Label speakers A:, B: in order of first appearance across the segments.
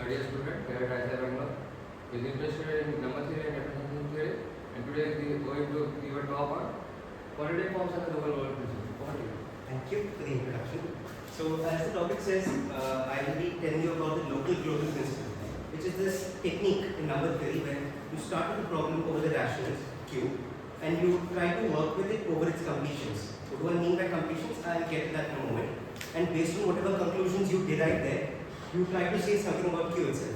A: dear student, here at Tejas Varma is interested in number theory and representation theory, and today we are going to give a talk on quadratic forms and the local world principle.
B: Thank you for the introduction. So, as the topic says, I will be telling you about the local global principle, which is this technique in number theory where you start with a problem over the rationals Q and you try to work with it over its completions. What do I mean by completions? I will get to that in a moment. And based on whatever conclusions you derive there, you try to say something about Q itself.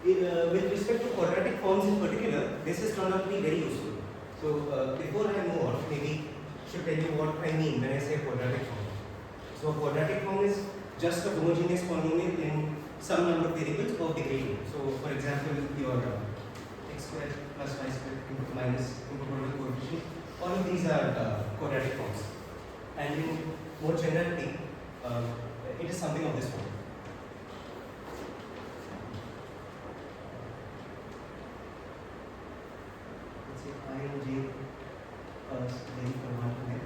B: With respect to quadratic forms in particular, this has turned out to be very useful. So, before I move on, maybe I should tell you what I mean when I say quadratic form. So, a quadratic form is just a homogeneous polynomial in some number of variables of degree 2. So, for example, your x squared plus y squared minus integral coefficient, all of these are quadratic forms. And in more generality, it is something of this form. Let's say I and j vary from 1 to n.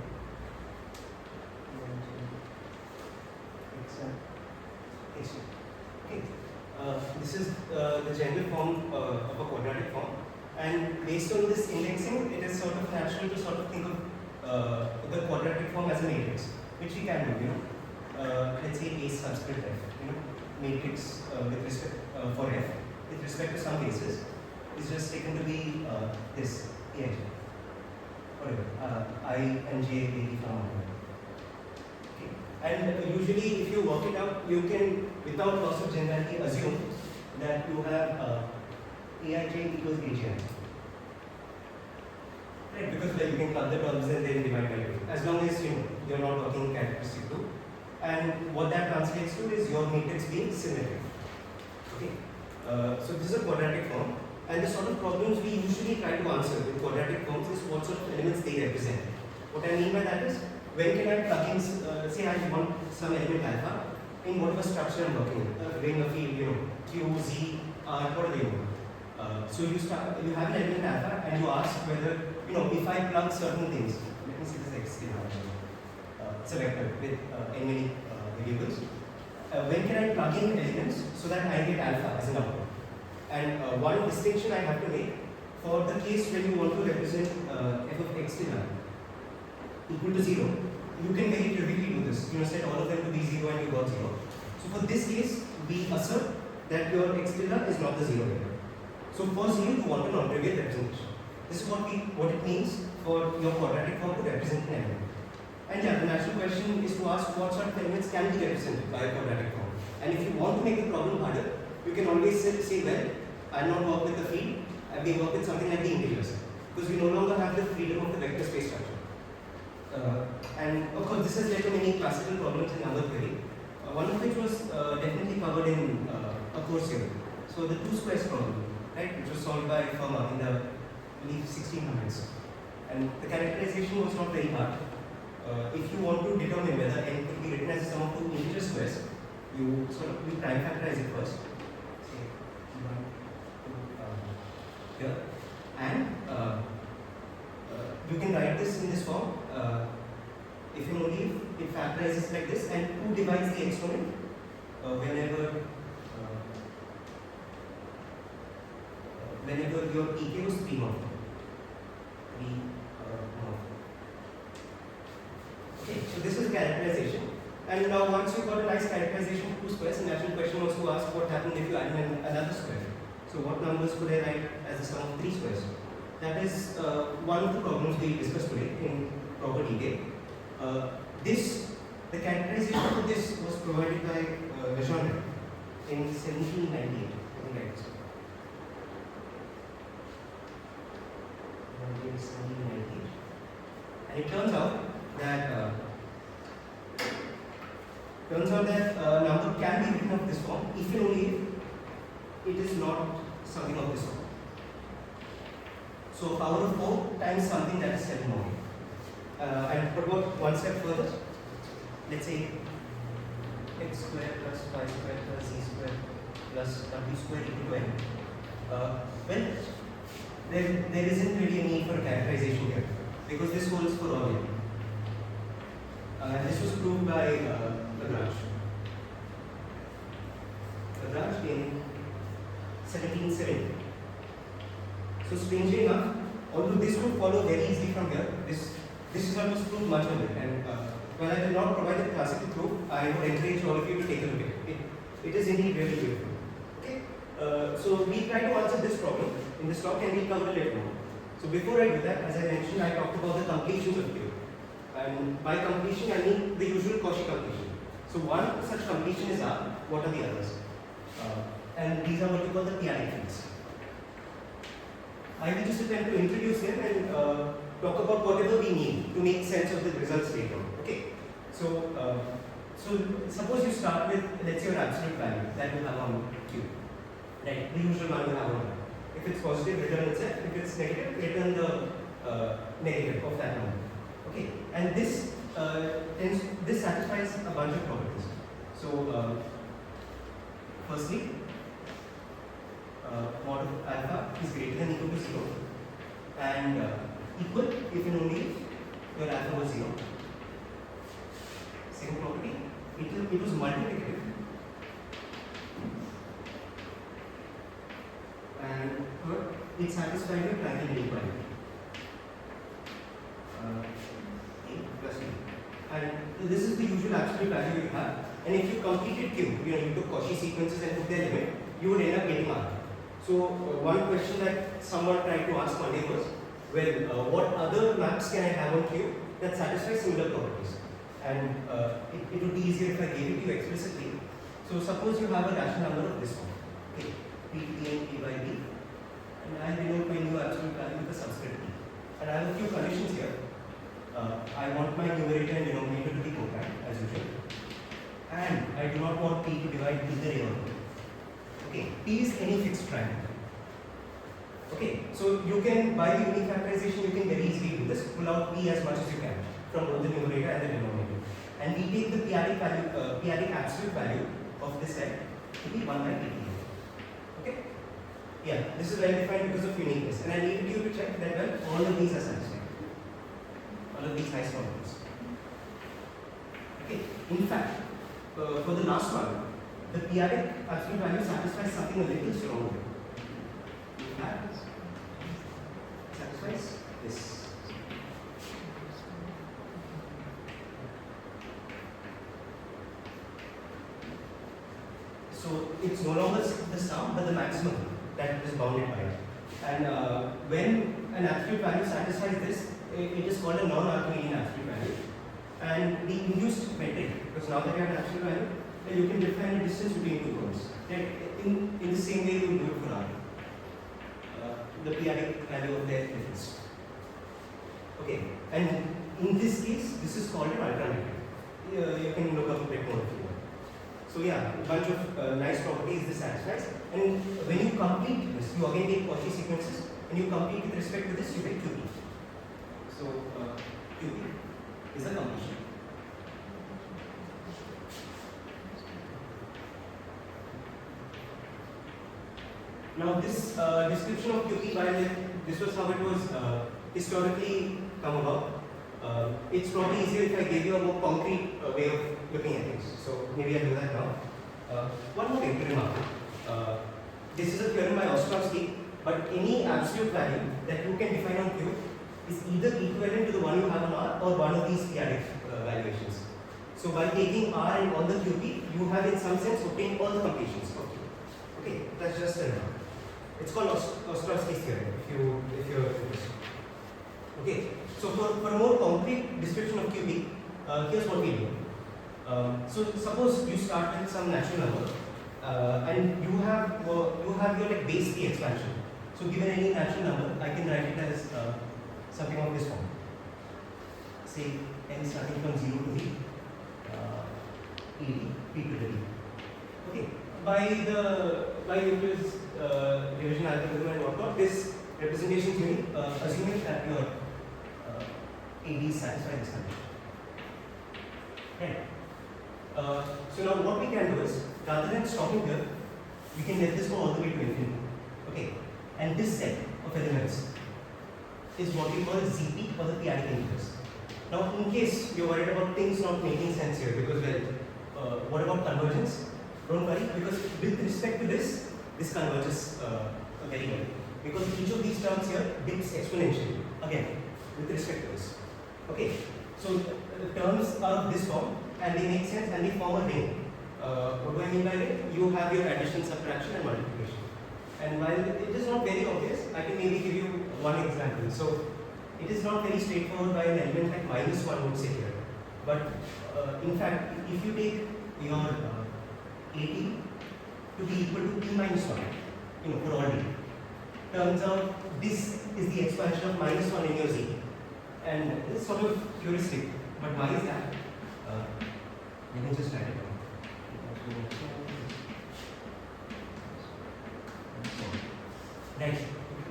B: Okay. This is the general form of a quadratic form, and based on this indexing, it is sort of natural to sort of think of the quadratic form as a matrix, which we can do. Let's say A subscript f. Matrix with respect for f with respect to some basis is just taken to be this p-adic. Whatever I and j vary from 1. And usually, if you work it out, you can, without loss of generality, assume that you have aij equals agi. Right? Because you can cut the terms and then divide by 2. As long as you are not working characteristic 2. And what that translates to is your matrix being symmetric. Okay. So this is a quadratic form. And the sort of problems we usually try to answer with quadratic forms is what sort of elements they represent. What I mean by that is, when can I plug in, say I want some element alpha in whatever structure I'm working with, ring a field, Q, Z, R, whatever you want. So you have an element alpha and you ask whether, if I plug certain things, let me see this X here. It's a vector with n many variables. When can I plug in elements so that I get alpha as an output? And one distinction I have to make for the case when you want to represent f of x tilde equal to 0, you can very trivially do this. Set all of them to be 0 and you got 0. So for this case, we assert that your x tilde is not the 0 vector. So for 0, you want a non-trivial representation. This is what it means for your quadratic form to represent an element. And yeah, the natural question is to ask what sort of elements can be represented by a quadratic form. And if you want to make the problem harder, you can always say, well, I'll not work with the field, I may work with something like the integers. Because we no longer have the freedom of the vector space structure. And of course, this has led to many classical problems in number theory. One of which was definitely covered in a course here. So the 2 squares problem, right, which was solved by Fermat in the, I believe, 1600s. And the characterization was not very hard. If you want to determine whether n could be written as a sum of 2 integer squares, you prime factorize it first. Say 1, 2 here, and you can write this in this form. If and only if it factorizes like this, and 2 divides the exponent whenever your pk was 3 mod. Okay, so this is characterization. And now once you got a nice characterization of 2 squares, the natural question was to ask what happened if you add another square. So what numbers could I write as a sum of 3 squares? That is one of the problems we discussed today in proper detail. The characterization of this was provided by Legendre in 1798. And it turns out that a number can be written of this form if and only if it is not something of this form. So power of 4 times something that is 7 more. And put one step further. Let's say x squared plus y squared plus z squared plus w squared equal to n. Well, there isn't really a need for a characterization here because this holds for all n. This was proved by Lagrange. Lagrange in 1770. So strangely enough, although this would follow very easily from here, this result was proved much earlier. And while I will not provide the classical proof, I would encourage all of you to take a look at it. It is indeed really beautiful. Okay. So we try to answer this problem in this talk, and we'll cover it later on. So before I do that, as I mentioned, I talked about the completions of Q. And by completion, I mean the usual Cauchy completion. So one such completion is R. What are the others? And these are what we call the p-adic fields. I will just attempt to introduce them and talk about whatever we need to make sense of the results later on. Okay. So, suppose you start with, let's say, your absolute value that you have on Q. Right. The usual one you have on. If it's positive, return itself. If it's negative, return the negative of that number. Okay. And this satisfies a bunch of properties. So, firstly, mod of alpha is greater than equal to 0 and equal if and only if your alpha was 0. Second property, it was multiplicative. And third, it satisfied your triangle inequality. A plus B. And this is the usual absolute value you have. And if you completed Q, you took Cauchy sequences and took their limit, you would end up getting R. So one question that someone tried to ask one day was, well, what other maps can I have on Q that satisfy similar properties? And it would be easier if I gave it to you explicitly. So suppose you have a rational number of this one, okay, p and p by b, and I denote my new absolute value with a subscript p. And I have a few conditions here. I want my numerator and denominator to be co-prime as usual, and I do not want p to divide either a or b. Okay, p is any fixed prime. Okay, so you can, by the unique factorization, you can very easily do this. Pull out p as much as you can from both the numerator and the denominator, and we take the p-adic value, p-adic absolute value of this set to be 1 by p. Okay, yeah, this is well defined because of uniqueness, and I need you to check that well all of these are satisfied. All of these nice properties. Okay, in fact, for the last one, the p-adic absolute value satisfies something a little stronger. In fact, satisfies this. So it's no longer the sum but the maximum that is bounded by it. And when an absolute value satisfies this, it is called a non-Archimedean absolute value. And the induced metric, because now that you have an absolute value, then you can define a distance between two points. In the same way you will do it for R. The p-adic value of their difference. Okay, and in this case, this is called an alternative. You can look up a bit more if you want. So yeah, a bunch of nice properties this satisfies. And when you complete this, you again take Cauchy sequences, and you complete with respect to this, you get QP. So QP is a completion. Now this description of QP, while this was how it was historically come about, it's probably easier if I gave you a more concrete way of looking at things. So maybe I'll do that now. One more thing to remark. This is a theorem by Ostrowski, but any absolute value that you can define on Q is either equivalent to the one you have on R or one of these p-adic valuations. So by taking R and all the QP, you have in some sense obtained all the completions of Q. Okay, that's just a remark. It's called Ostrowski's theorem, if you're interested. Okay, so for a more concrete description of QP, here's what we do. So suppose you start with some natural number, and you have your like base P expansion. So given any natural number, I can write it as something of this form. Say n starting from 0 to b, p to the d. Okay. By Euclid's division algorithm and whatnot, this representation is unique, assuming that your AD satisfy this condition. Right. So now what we can do is, rather than stopping here, we can let this go all the way to infinity. Okay. And this set of elements is what we call ZP or the p-adic integers. Now, in case you're worried about things not making sense here, because well, what about convergence? Don't worry, because with respect to this, this converges very well, because each of these terms here dips exponentially again with respect to this. Okay, so the terms are of this form and they make sense and they form a ring. What do I mean by ring? You have your addition, subtraction, and multiplication. And while it is not very obvious, I can maybe give you one example. So it is not very straightforward by an element like -1 would say here. But in fact, if you take your 80 to be equal to p-1, for all d, turns out this is the expansion of -1 in your z. And this is sort of heuristic, but why is that? Let me just write it down. Right.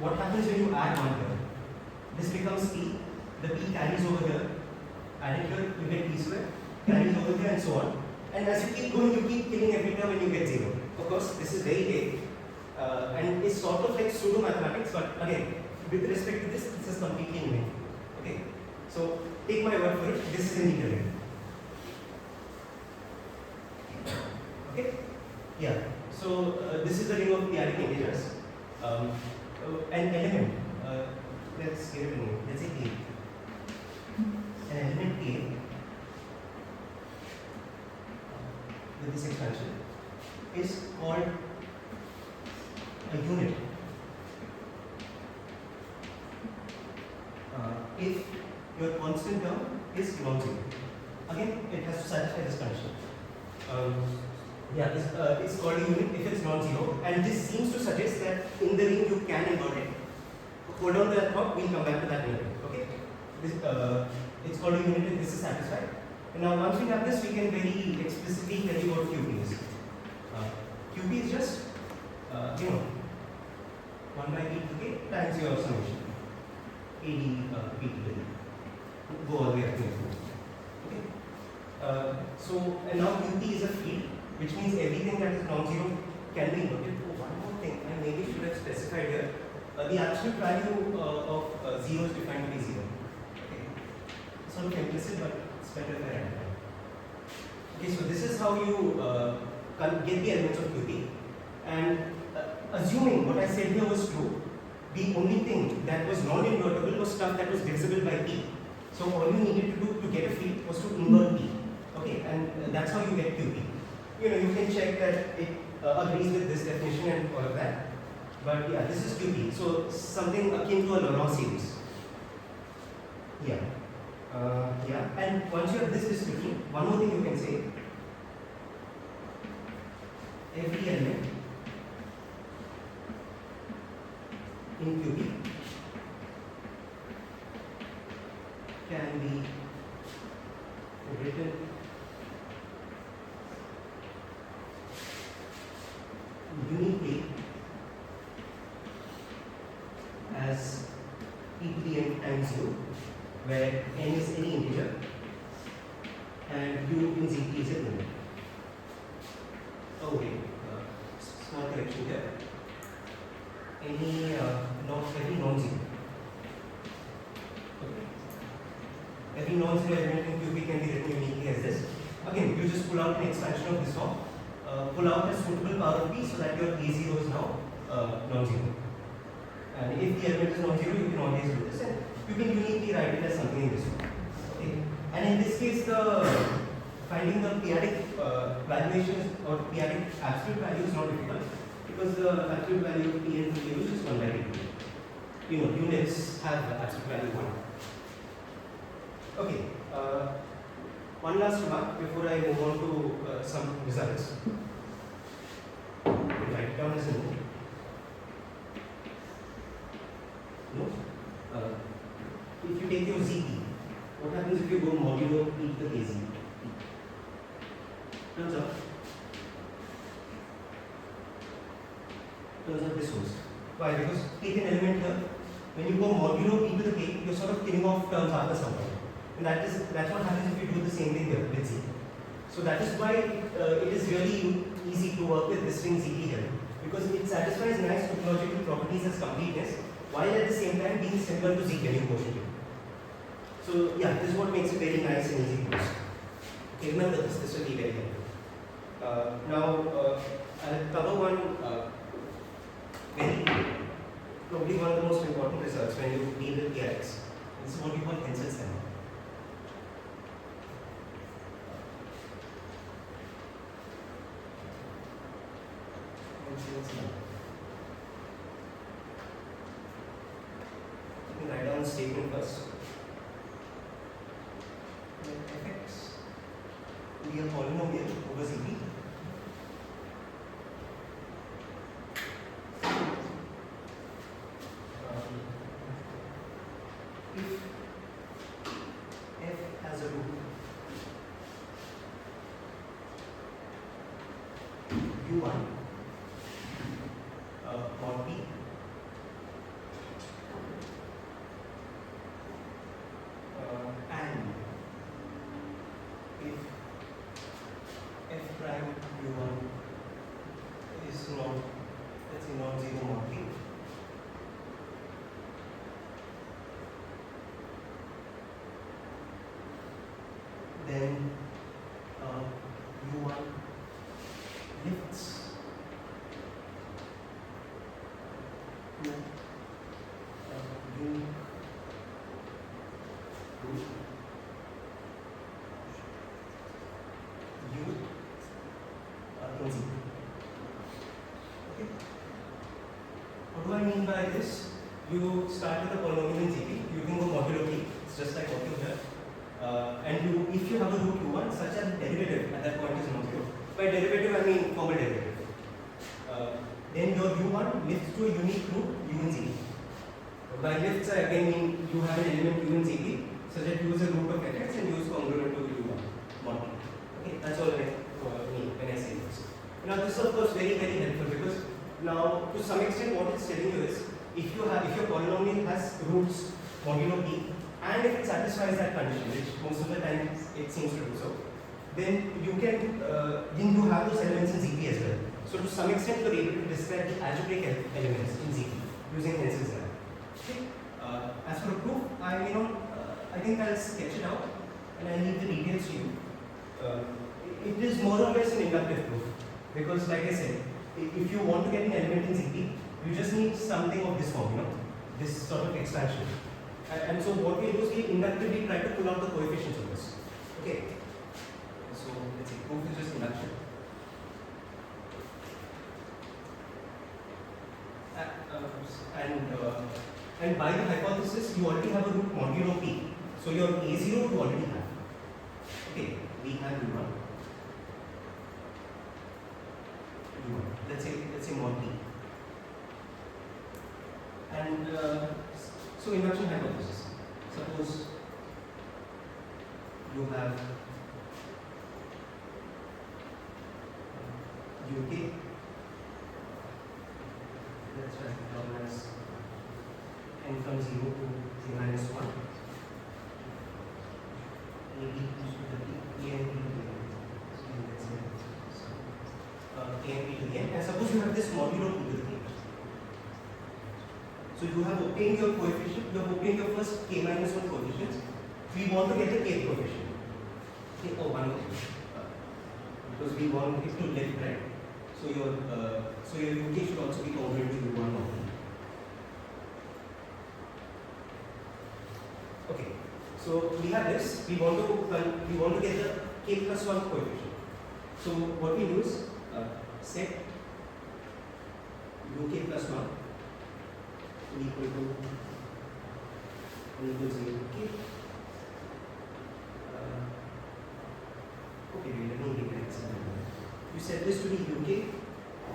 B: What happens when you add 1 here? This becomes p, the p carries over here, add it here, you get p square, carries over here, and so on. And as you keep going, you keep killing every term and you get 0. Of course, this is very vague, and it's sort of like pseudo mathematics, but again, with respect to this, this is completely new. Okay, so take my word for it, this is an integral. Okay, yeah, so this is the ring of p-adic integers. An element, let's give it a name, let's say A. An element A with this expansion is called a unit if your constant term is non-zero. Again, it has to satisfy this condition. It's called a unit if it's non-zero, and this seems to suggest that in the ring you can invert it. Hold on to that thought, we'll come back to that in a bit. Okay? It's called a unit if this is satisfied. And now once we have this, we can very explicitly tell you what QP is. QP is just, 1 by p to k times your summation. AD p to k. Go all the way up to infinity. Okay? And now QP is a field, which means everything that is non-zero can be inverted. Oh, one more thing, I maybe should have specified here. The absolute value of 0 is defined to be 0. Okay. It's sort of implicit, but it's better if I write it down. Okay, so this is how you get the elements of QP. And assuming what I said here was true, the only thing that was non-invertible was stuff that was divisible by p. So all you needed to do to get a field was to invert p. Okay, and that's how you get QP. You can check that it agrees with this definition and all of that. But yeah, this is QP. So something akin to a Lagrange series. Yeah. And once you have this description, one more thing you can say. Every element in QP can be written uniquely as p to the n times u, where n is any integer and u in Zt is a limit. Oh wait, small correction here. Every non-zero. Okay. Every non-zero element in QP can be written uniquely as this. Again, you just pull out an expansion of this form. Pull out a suitable power of p so that your a0 is now non-zero. And if the element is non-zero, you can always do this, and you can uniquely write it as something in this form. Okay. And in this case, finding the p-adic valuations or p-adic absolute value is not difficult, because the absolute value of p and p is just 1 by 2. Units have absolute value 1. Okay. One last remark before I move on to some results. Write down as a note. If you take your Zt, what happens if you go modulo p to the kz? Turns out this host. Why? Because take an element here. When you go modulo p to the k, you're sort of killing off terms after some point. And that's what happens if you do the same thing here with Z. So that is why it is really easy to work with this ring Zt here, because it satisfies nice topological properties as completeness, while at the same time being similar to Z getting quotient. So yeah, this is what makes it very nice and easy to use. Okay, remember this will be very helpful. Now I'll cover one very probably one of the most important results when you deal with p-adics. This is what we call Hensel's lemma. Hensel's lemma. Let me write down the statement first. Let fx be a polynomial over Zp. If f has a root u1 mod p and if f prime u1 is not, let's say, not 0 mod p, then u1 lifts to u in Z. Okay. What do I mean by this? You start with a polynomial in Zp, you can go modulo p, it's just like what you have. And if you have a root u1 such that the derivative at that point is non-zero, by derivative I mean formal derivative, then your u1 lifts to a unique root u in Zp. By lifts I again mean you have an element u in Zp such that u is a root of fx and u is congruent to u1 mod p. Okay, that's all I mean when I say this. Now this is of course very helpful because now to some extent what it's telling you is if your polynomial has roots modulo p and if it satisfies that condition, which most of the time it seems to do so, then you can then you have those elements in Zp as well. So to some extent you are able to describe the algebraic elements in Zp using Hensel's lemma. Okay. As for a proof, I think I'll sketch it out and I'll leave the details to you. It is more or less an inductive proof because, like I said, if you want to get an element in Zp, you just need something of this form, this sort of expansion. And so what we do is we inductively try to pull out the coefficients of this. Okay. So let's see, proof is just induction. And by the hypothesis, you already have a root modulo p. So your a0 you already have. Okay, we have u1. Let's say mod p. And so induction hypothesis. Suppose you have uk. Let's write it down as n from 0 to z minus 1. A b to the p, a and b to the n. So let's say a and b to the n. And suppose you have this modulo p to the k. So you have obtained your coefficient, you have obtained your first k minus 1 coefficients. We want to get the kth coefficient. Okay, one because we want it to lift, right? So your uk should also be congruent to u1 mod p. Okay, so we have this. We want to get the k plus 1 coefficient. So what we do is set uk plus 1 equal to equals uk. Okay, let me make an example. You set this to be uk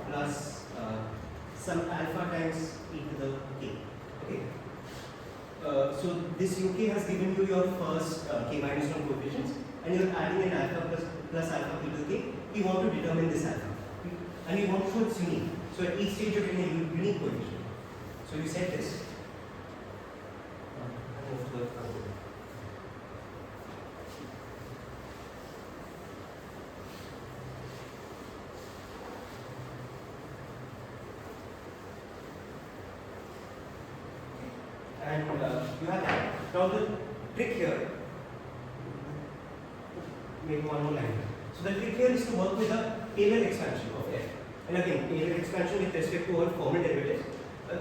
B: plus some alpha times e to the k. Okay. So this uk has given you your first k minus 1 coefficients, and you're adding an alpha plus alpha e to the k. We want to determine this alpha, and we want to show it's unique. So at each stage you're getting a unique coefficient. So you set this. And you have that. Now the trick here, maybe one more line. So the trick here is to work with a Taylor expansion of f. And again, Taylor expansion with respect to all formal derivatives,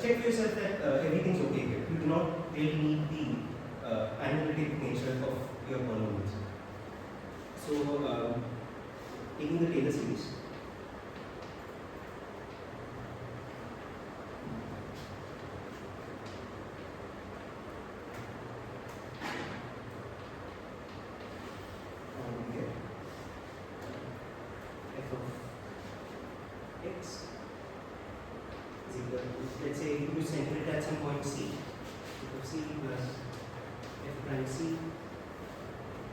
B: check for yourself that everything's okay here. You do not really need the analytic nature of your polynomials. So, taking the Taylor series. Let's say you center it at some point C, f of C plus f prime C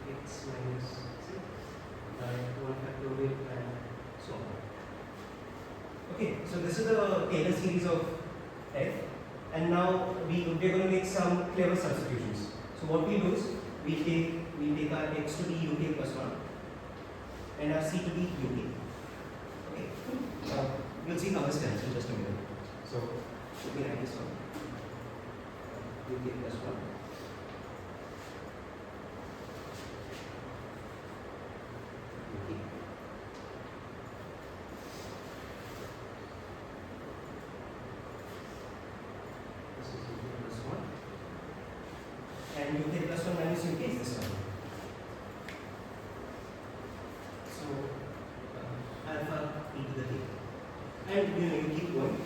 B: x minus C by 1 factorial and so on. Okay, so this is the Taylor series of f, and now we're going to make some clever substitutions. So what we do is we take our x to be uk plus 1 and our c to be uk. Okay, we'll see how this stands in just a minute. So, let me write this one. uk plus 1. uk. This is uk plus 1. And uk plus 1 minus uk is this one. So, alpha e to the k. And you keep going.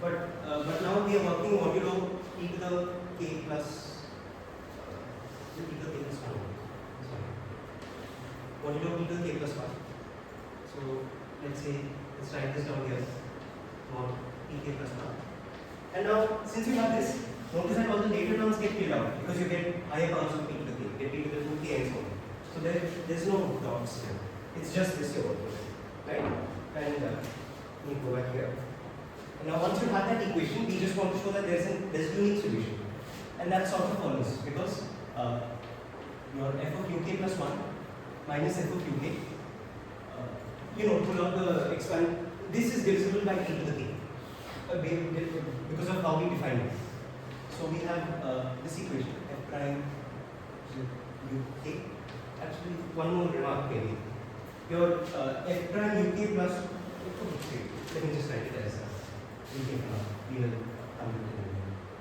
B: But now we are working modulo e to the k plus e to the k plus 1. Sorry. Modulo e to the k plus 1. So let's say, let's write this down here. Mod e k plus 1. And now, since you have this, notice that all the later terms get filled out because you get higher powers of e to the k, get e to the 2k and so on. So there's no dots here. It's just this here, right? And let me go back here. Now, once you have that equation, we just want to show that there's a unique solution, and that sort of follows because your f of uk plus 1 minus f of uk, pull out the expand. This is divisible by e to the k because of how we define it. So we have this equation f prime uk. Actually, one more remark maybe. Your f prime uk plus. Let me just write it as uk we will come to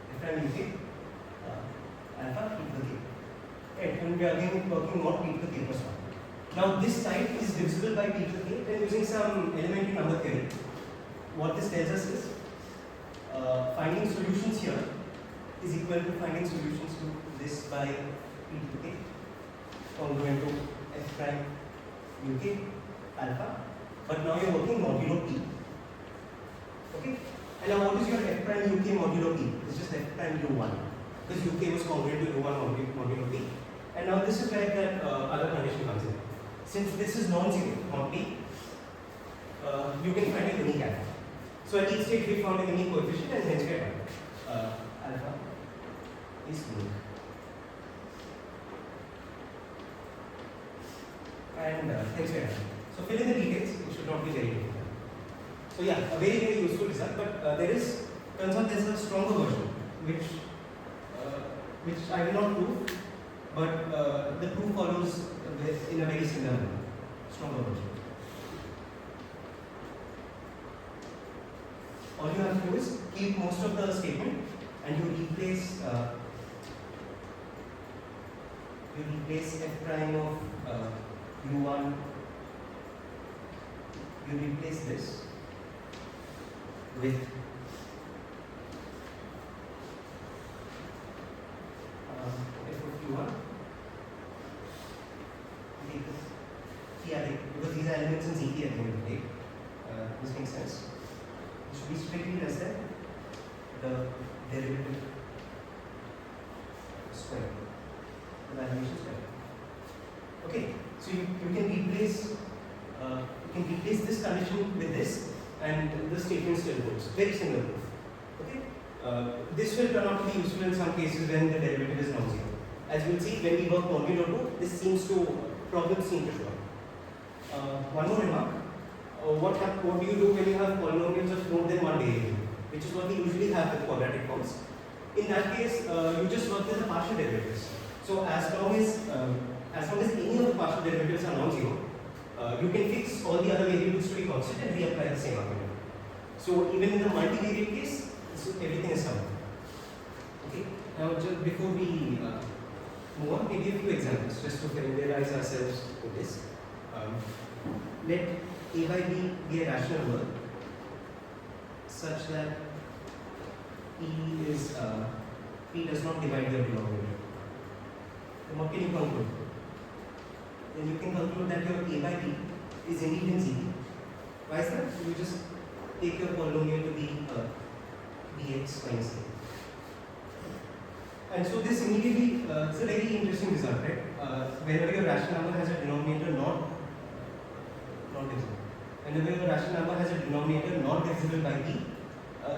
B: f prime uk alpha e to the k. Right, and we are again working on p to the k plus 1. Now this side is divisible by p to the k, then using some elementary number theory. What this tells us is finding solutions here is equal to finding solutions to this by p to the k congruent to f prime uk alpha. But now you are working modulo p. Okay? And now what is your f prime uk modulo p? It's just f prime u1. Because uk was congruent to u1 modulo p. And now this is where that other condition comes in. Since this is non-zero, not p, you can find a unique alpha. So at each stage we found a unique coefficient and hence we have alpha is unique. And hence we have. So fill in the details, it should not be very difficult. So yeah, a very, very useful result, but turns out there's a stronger version, which I will not prove, but the proof follows in a very similar manner, stronger version. All you have to do is keep most of the statement and you replace f prime of u1, you replace this with f of u1 p-adic, because these are elements in ZT at the end of the day. This makes sense. It should be strictly less than the derivative square, the valuation square. Okay, so you can replace this condition with this, and the statement still holds. Very similar proof. Okay, this will turn out to be useful in some cases when the derivative is non-zero. As you will see, when we work modulo 2, this problems seem to show up. One more remark. What do you do when you have polynomials of more than one variable, which is what we usually have with quadratic forms? In that case, you just work with the partial derivatives. So as long as any of the partial derivatives are non-zero, you can fix all the other variables to be constant and reapply the same argument. So even in the multivariate case, everything is covered. Okay. Now, just before we move on, maybe a few examples just to familiarize ourselves with this. Let A by B be a rational number such that P does not divide your denominator. Then what can you conclude? Then you can conclude that your A by B is indeed in ZP. Why is that? You just take your polynomial to be bx minus a. And so this immediately, it's a very interesting result, right? Whenever your rational number has a denominator not divisible. Whenever your rational number has a denominator not divisible by b,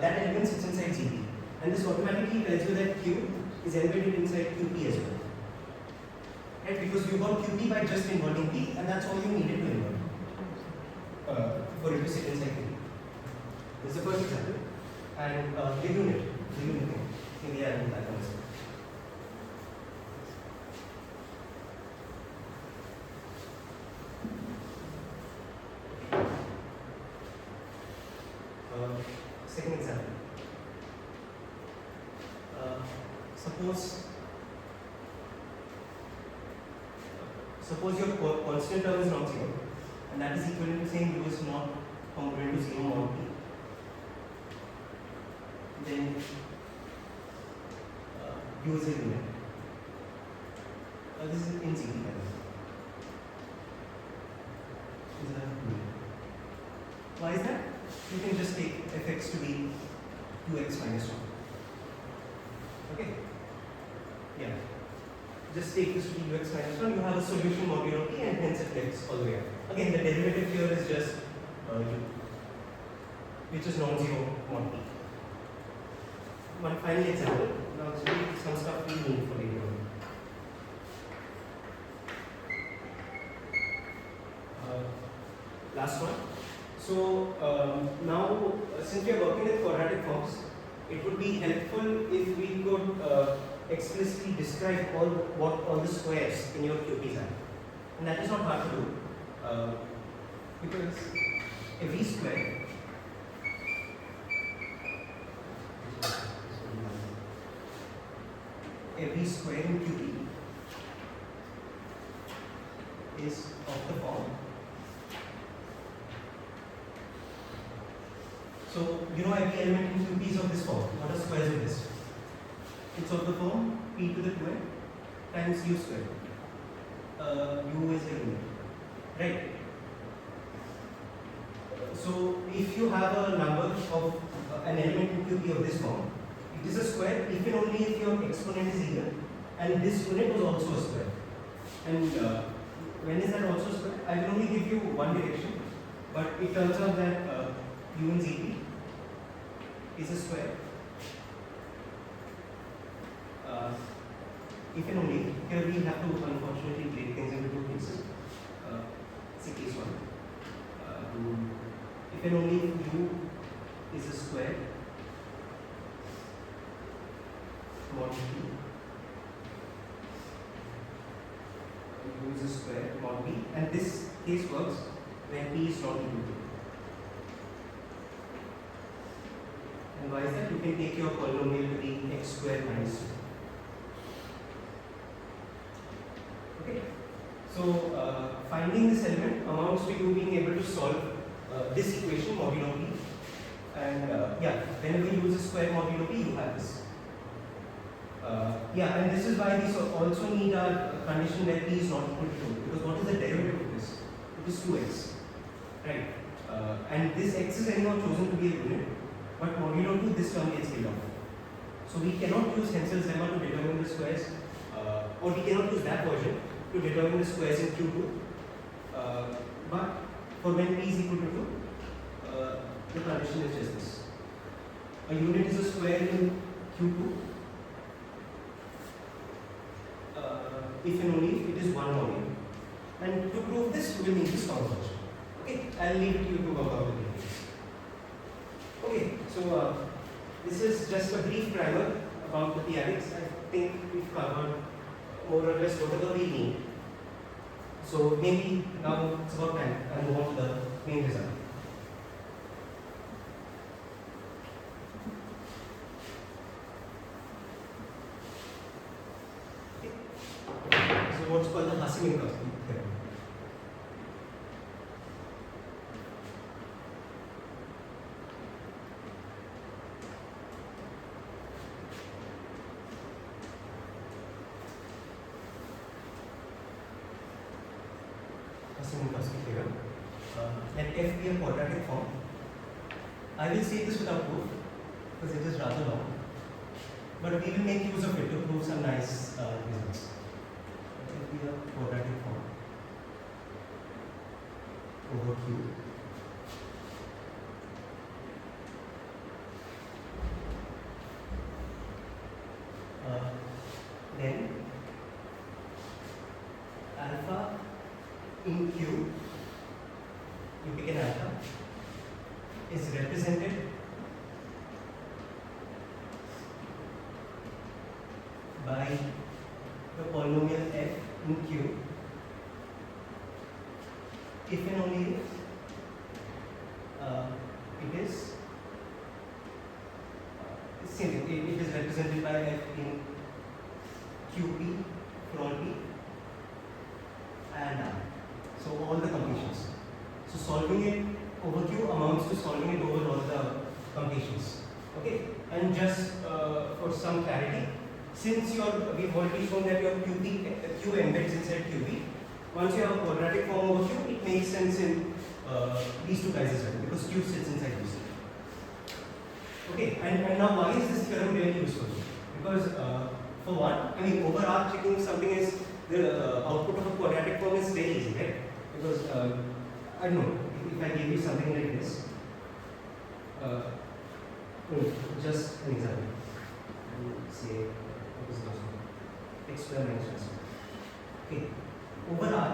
B: that element sits inside GP. And this automatically tells you that Q is embedded inside QP as well. Right? Because you got QP by just inverting P, and that's all you needed to invert for it to sit inside QP. This is the first example. And the unit thing. Maybe I will that on this one. Second example. Suppose your constant term is not zero, and that is equivalent to saying u is not congruent to 0 mod p. Then u is a unit. This is in ZP, by the way. This is a unit. Why is that? You can just take fx to be 2x minus 1. Okay? Yeah. Just take this to be ux minus 1. You have a solution modulo p, and hence it flips all the way up. Again, the derivative here is just u, which is non-zero mod p. One final example. Now, it's really some stuff we need for later on. Last one. So now, since we are working with quadratic forms, it would be helpful if we could explicitly describe what all the squares in your QPs are. And that is not hard to do because every square in QP is of the form. So, you know every element in QP is of this form. What are squares of this? It's of the form p to the 2n times u squared. U is a unit. Right? So, if you have a number of an element in QP of this form, it is a square if and only if your exponent is even and this unit was also a square. And when is that also a square? I will only give you one direction, but it turns out that u in ZP is a square if and only, here we have to unfortunately break things into two pieces. Say case 1. If and only u is a square mod p, u is a square mod p, and this case works when p is not equal to. And why is that? You can take your polynomial to be x squared minus 2. Okay. So finding this element amounts to you being able to solve this equation modulo p. And yeah, whenever you use a square modulo p, you have this. Yeah, and this is why we also need our condition where p is not equal to 2. Because what is the derivative of this? It is 2x. Right? And this x is anyhow chosen to be a unit. But modulo 2, this term gets killed off. So we cannot use Hensel's lemma to determine the squares, or we cannot use that version to determine the squares in Q2. But for when p is equal to 2, the condition is just this. A unit is a square in Q2 if and only if it is one module. And to prove this, we will need this conversion. Okay, I'll leave it to you to work out the details. Okay, so this is just a brief primer about the p-adics. I think we've covered more or less whatever we need. So maybe now it's about time. I'll move on to the main result. Hasse-Minkowski theorem. Hasse-Minkowski theorem. Let f be a quadratic form. I will say this without proof because it is rather long, but we will make use of it to prove some nice results. Let f be a quadratic form over Q. Then alpha in Q, you pick an alpha, is represented by the polynomial f in Q if and only if it is it is represented by f in QP for all p and r. So all the completions. So solving it over Q amounts to solving it over all the completions. Okay, and just for some clarity, since we've already shown that your Q embeds inside QP, once you have a quadratic form over Q, it makes sense in these two guys as well because Q sits inside these. Okay, and now why is this theorem really useful? Because for one, I mean, over R checking something is the output of a quadratic form is very easy, right? Because I don't know, if I give you something like this, just an example, say, what is this? X square minus y square. Okay, over R,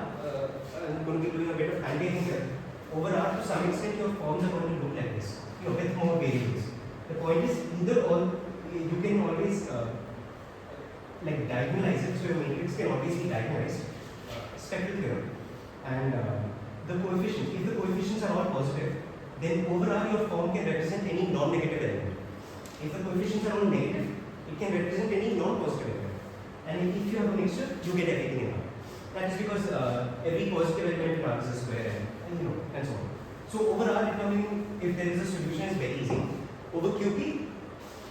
B: I'm going to be doing a bit of hand-waving here. Over R, to some extent, your forms are going to look like this, with more variables. The point is, either or, you can always like diagonalize it, so your matrix can always be diagonalized, spectral theorem. And the coefficients, if the coefficients are all positive, then over R your form can represent any non-negative element. If the coefficients are all negative, it can represent any non-positive element. And if you have a mixture, you get everything in R. That is because every positive element in R is a square and so on. So over R determining if there is a solution is very easy. Over QP,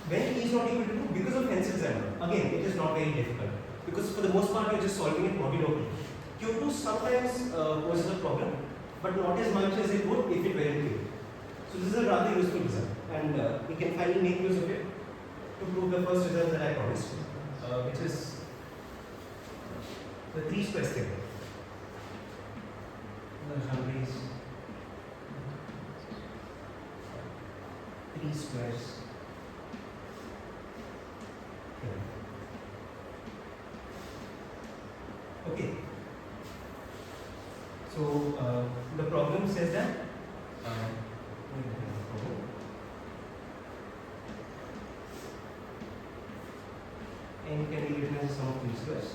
B: when P is not equal to 2, because of Hensel's lemma, again, it is not very difficult. Because for the most part, you are just solving it modulo P. Q2 sometimes poses a problem, but not as much as it would if it were in Q. So this is a rather useful result, and we can finally make use of it to prove the first result that I promised, which is the 3 squares theorem. Legendre's 3 squares theorem. Okay. So the problem says that n can be written as a sum of 3 squares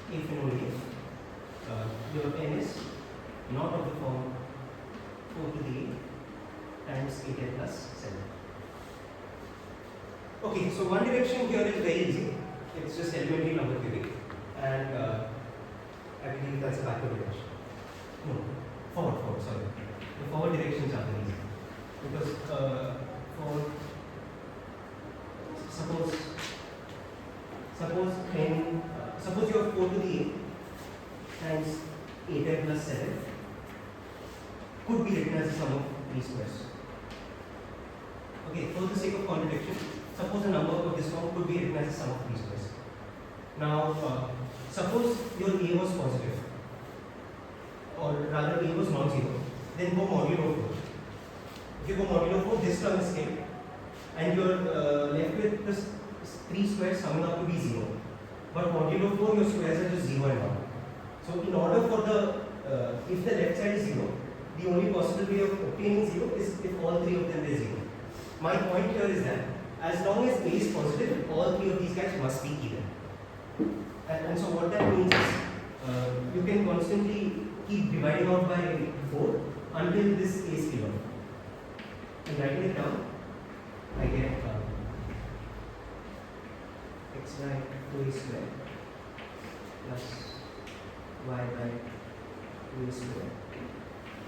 B: if and only if your n is not of the form 4 to the 8 times 8n plus 7. Okay, so one direction here is very easy. It's just elementary number theory, and I believe that's a backward direction. No, forward, sorry. The forward directions are very easy because for suppose you have 4 to the 8 times 8n plus 7 could be written as a sum of 3 squares. Okay, for the sake of contradiction, suppose a number of this form could be written as a sum of 3 squares. Now, suppose your A was positive, or rather A was non-zero, then go modulo 4. If you go modulo 4, this term is skipped, and you are left with this 3 squares summing up to be 0. But modulo 4, your squares are just 0 and 1. So in order for if the left side is 0, the only possible way of obtaining 0 is if all 3 of them are 0. My point here is that as long as A is positive, all 3 of these guys must be even. And so what that means is you can constantly keep dividing out by 4 until this A is given. And writing it down, I get x let's write 2a square plus y by 2a square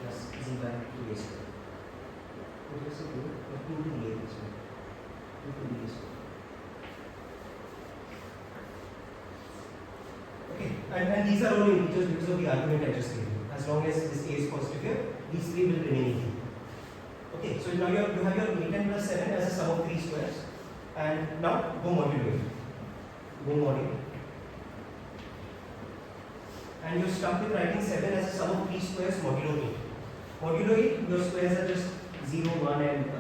B: plus z by 2a square. What does it do? 2 to the a square. 2 to the a square. Okay, and these are all integers because of the argument I just gave you. As long as this a is positive here, these three will remain equal. Okay, so now you have your 8 n plus 7 as a sum of 3 squares, and now go modulo it. Go modulo. And you're stuck with writing 7 as a sum of 3 squares modulo 8. Modulo 8, your squares are just 0, 1 and 4.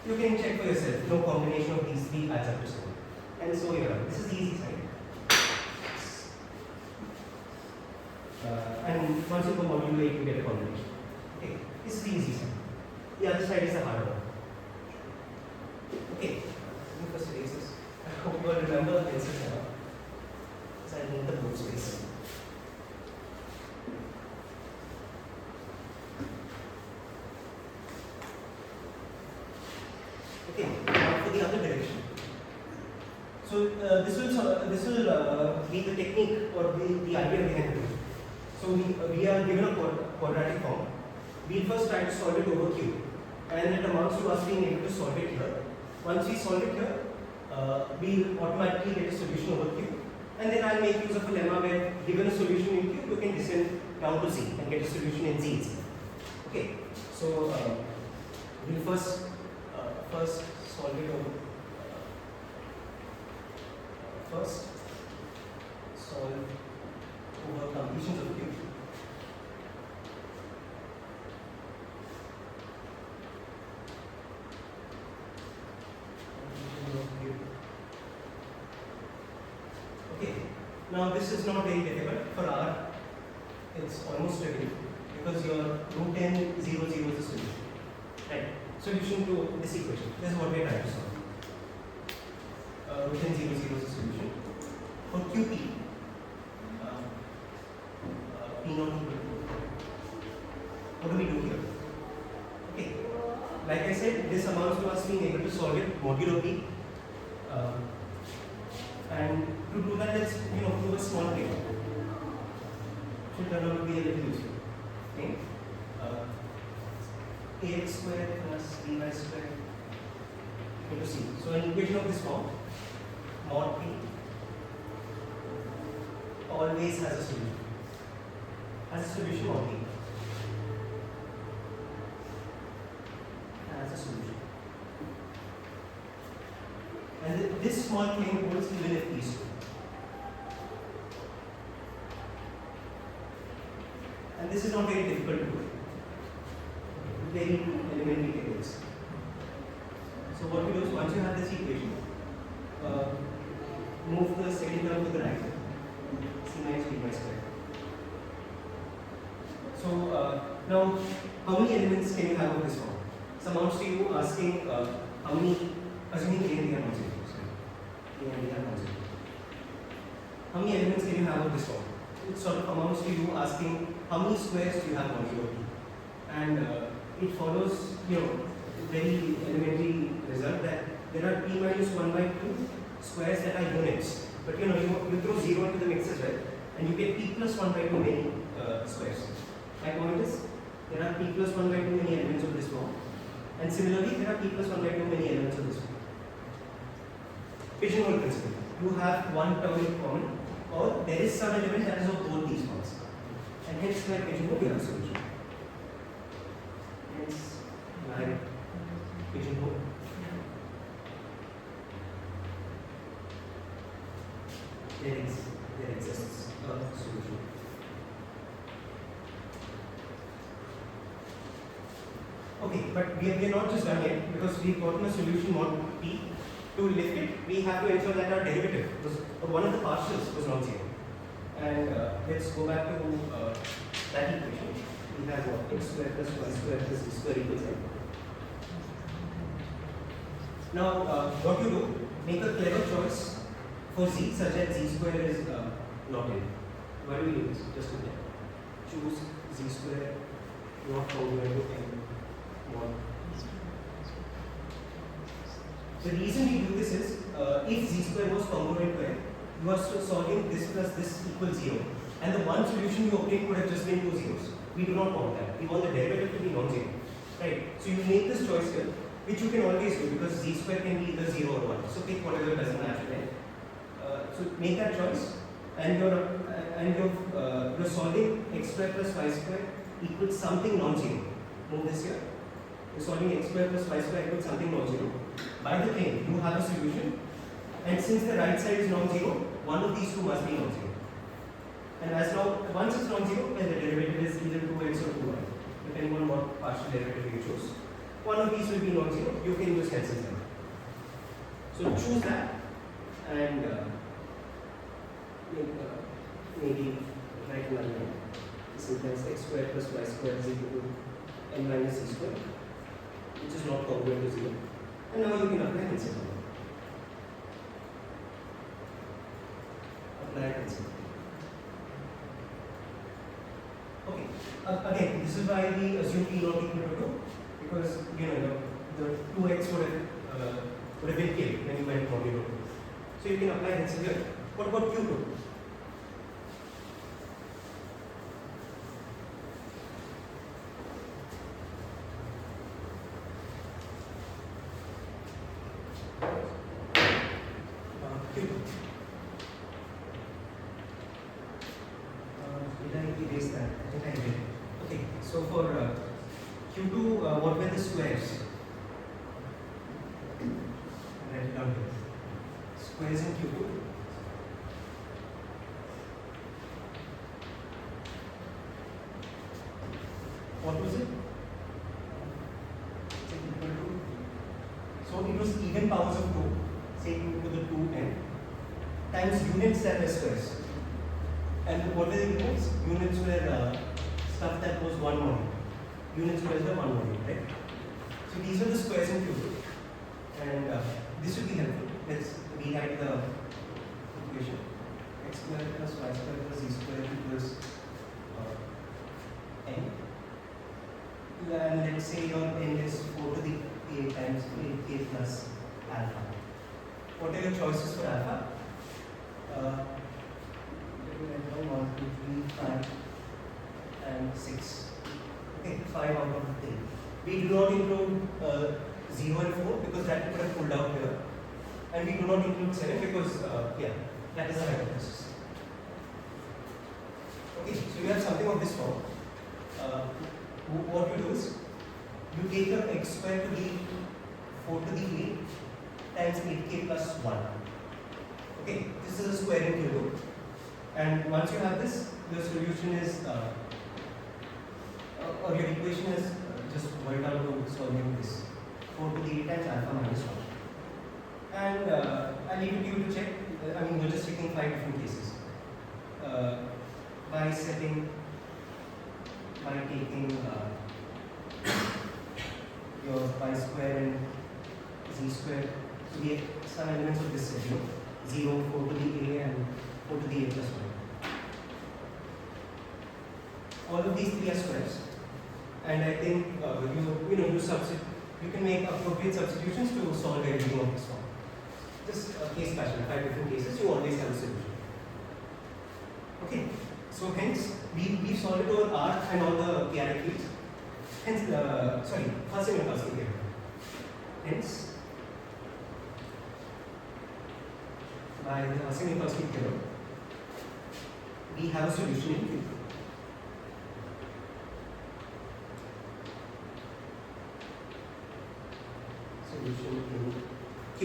B: You can check for yourself. No combination of these three adds up to 7. And so you're done. This is the easy side. And once you go modulo 8, you get a combination. Okay, this is the easy side. The other side is the hard one. Okay, let me first erase this. I hope you all remember the pencil now. Because I need the board space. Okay, now for the other direction. So this will be the technique or the idea behind it. So we are given a quadratic form. We'll first try to solve it over Q, and it amounts to us being able to solve it here. Once we solve it here, we'll automatically get a solution over Q, and then I'll make use of a lemma where given a solution in Q, you can descend down to Z and get a solution in Z itself. Okay, so we'll first solve it over. First solve over completions of Q. Okay, now this is not very difficult. For R, it's almost trivial because your root n 0, 0 is the solution. Right, solution to this equation. This is what we are trying to solve. Root n 0, 0 is the solution. For QP, P not equal to. What do we do here? Okay, like I said, this amounts to us being able to solve it modulo P. And to do that, let's do a small thing. Should turn out to be a little useful. Okay, ax squared plus by squared equal to c. So an equation of this form, mod P, always has a solution. Has a solution mod P. Has a solution. And this small claim holds even if P is true. And this is not very difficult to do. Very elementary techniques. So what we do is once you have this equation, move the second term to the right, c minus b by square. So now, how many elements can you have of this form? This amounts to you asking how many, assuming A and B are not zero. A and B are not zero. How many elements can you have of this form? It sort of amounts to you asking how many squares do you have modulo P? And it follows, very elementary result that there are P minus 1 by 2 squares that are units. But you throw 0 into the mix as well, and you get P plus 1 by 2 many squares. My point is, there are P plus 1 by 2 many elements of this form. And similarly, there are P plus 1 by 2 many elements of this form. Pigeonhole principle. You have one term in common, or there is some element that is of both these forms. And hence, by pigeonhole, we have a solution. Hence, by pigeonhole. There exists a solution. Okay, but we are not just done yet because we've gotten a solution mod P. To lift it, we have to ensure that our derivative or one of the partials was non-zero. And let's go back to that equation. We have what? X squared plus y squared plus z squared equals n. Now, what you do, make a clever choice for z such that z square is not n. Why do we do this? Just to check. Choose z square not congruent to n mod. The reason we do this is if z square was congruent to n, you are solving this plus this equals 0. And the one solution you obtained could have just been 2 zeros. We do not want that. We want the derivative to be non-zero. Right? So you make this choice here, which you can always do because z square can be either 0 or 1. So pick whatever doesn't match with n. So make that choice, and you're solving x square plus y square equals something non-zero. Move this here. You're solving x square plus y square equals something non-zero. By the claim, you have a solution, and since the right side is non-zero, one of these two must be non-zero. And as long once it's non-zero, then the derivative is either 2x or 2y, depending on what partial derivative you choose. One of these will be non-zero. You can use Henson's limit. So choose that, and maybe write another line. This implies x square plus y square is equal to n minus c square, which is not congruent to 0. And now you can apply Henson's limit. Apply Henson's limit. Okay. Again, this is why we assume p not equal to 2, because the 2x would have been killed when you went modulo 2. So you can apply Henson's here. What about q2? Did I erase that? I think I did. Okay, so for Q2, what were the squares? Write it down here. Squares in Q2. What was it? So it was even powers of 2, say 2 to the 2n, times units that were squares. And what were the units? Units were stuff that was 1 module. Unit squares were 1 module, right? So these were the squares in Q2. And this would be helpful. Let's rewrite the equation. X square plus y square plus z square equals n. And let's say your n is 4 to the a times 8k plus alpha. What are your choices for alpha? 1, 2, 3, 5, and 6. Okay, 5 out of 3. We do not include 0 and 4 because that would have pulled out here. And we do not include 7 because, that is our hypothesis. Okay, so you have something of this form. What you do is, you take your x square to the 4 to the a times 8k plus 1. Okay, this is a square in Q2. And once you have this, the solution is, or your equation is just boiled down to solving this 4 to the a times alpha minus 1. And I'll leave it to you to check. I mean, we're just checking 5 different cases. By taking your y square and z square to be some elements of this set, 0, 4 to the a, and 4 to the a plus 1. All of these three are squares, and I think you can make appropriate substitutions to solve everything of this form. Just case fashion, 5 different cases, you always have a solution. Okay, so hence we solved it over R and all the p-adic fields. Hence, Hasse-Minkowski theorem. Hence, by the Hasse-Minkowski theorem, we have a solution in Q. Solution in Q.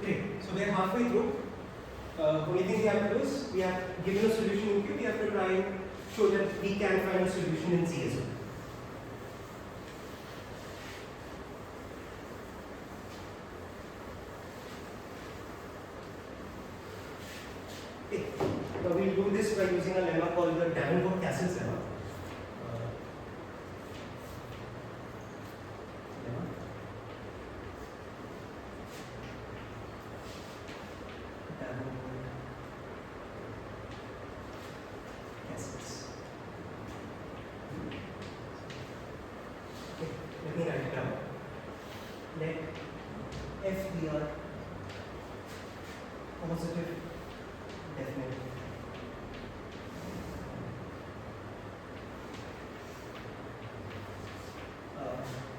B: Great. So we are halfway through. Only thing we have to do is, we have given a solution in Q, we have to try and show that we can find a solution in C as well. Okay. Now we will do this by using a lemma called the Davenport-Cassels lemma. Let me write it down. Let f be our positive definite.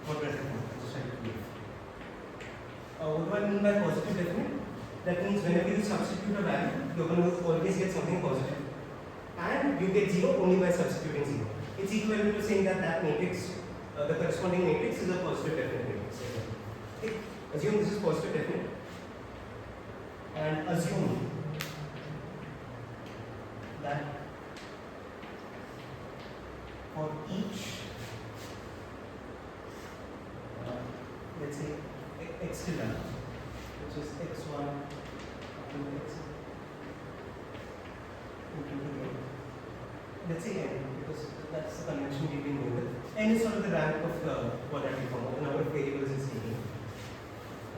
B: Quadratic form. Just try to do it. What do I mean by positive definite? That means whenever you substitute a value, you're going to always get something positive. And you get 0 only by substituting 0. It's equivalent to saying that that matrix, the corresponding matrix is a positive definite matrix. Okay. Assume this is positive definite. And assume that for each, let's say, x tilde, which is x1 up to x into the n. Let's say n, because that's the convention we've been going with. N is sort of the rank of the quadratic form, the number of variables it's taking.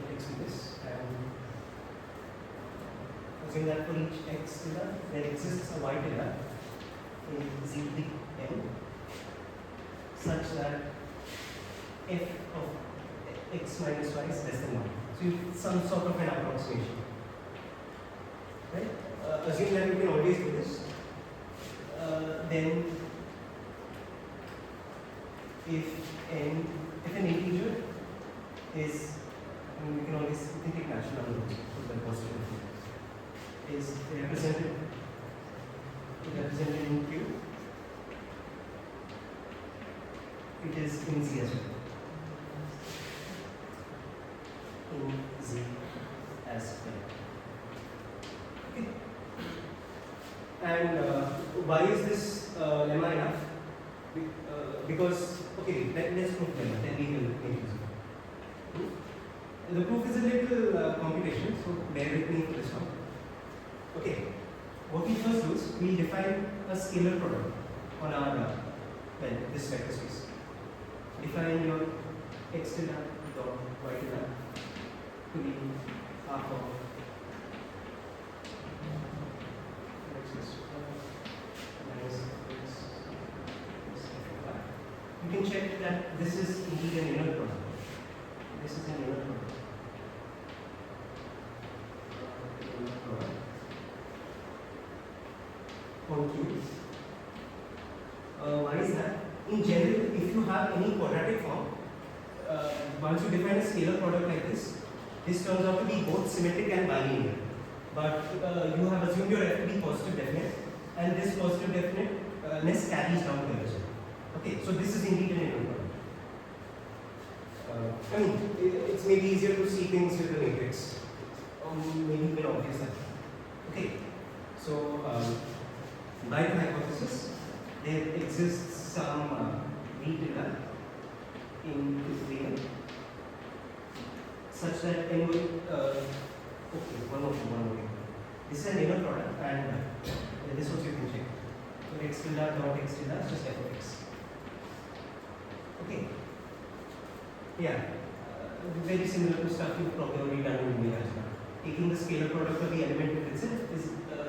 B: Let's do this, and assume that for each x tilde, there exists a y tilde in z n, such that f of x minus y is less than 1. So you some sort of an approximation. Right? Assume that you can always do this. Then if an integer is, I mean, we can always take natural numbers for the positive is represented in Q, it is in Z as well. In Z as well. Okay. And why is this lemma enough? Because, okay, let's prove lemma, then we will make use of it. The proof is a little computation, so bear with me for this one. Okay, what we first do is we define a scalar product on our, well, this vector space. Define your x tilde dot y tilde to be half of x minus x plus y. You can check that this is indeed an inner product. This is an inner product. On Q. Why is that? In general, if you have any quadratic form, once you define a scalar product like this turns out to be both symmetric and bilinear. But you have assumed your f to be positive definite, and this positive definiteness carries down to the result. Okay, so this is indeed an inner product. I mean, it's maybe easier to see things with the matrix. Maybe a bit obvious that. Okay, so by the hypothesis, there exists some V tilde in Theorem such that n will, okay, one more. This is an inner product, and this also you can check. So x tilde dot x tilde is just f of x. Okay. Yeah, very similar to stuff you've probably already done in B.Math as well. Taking the scalar product of the element itself is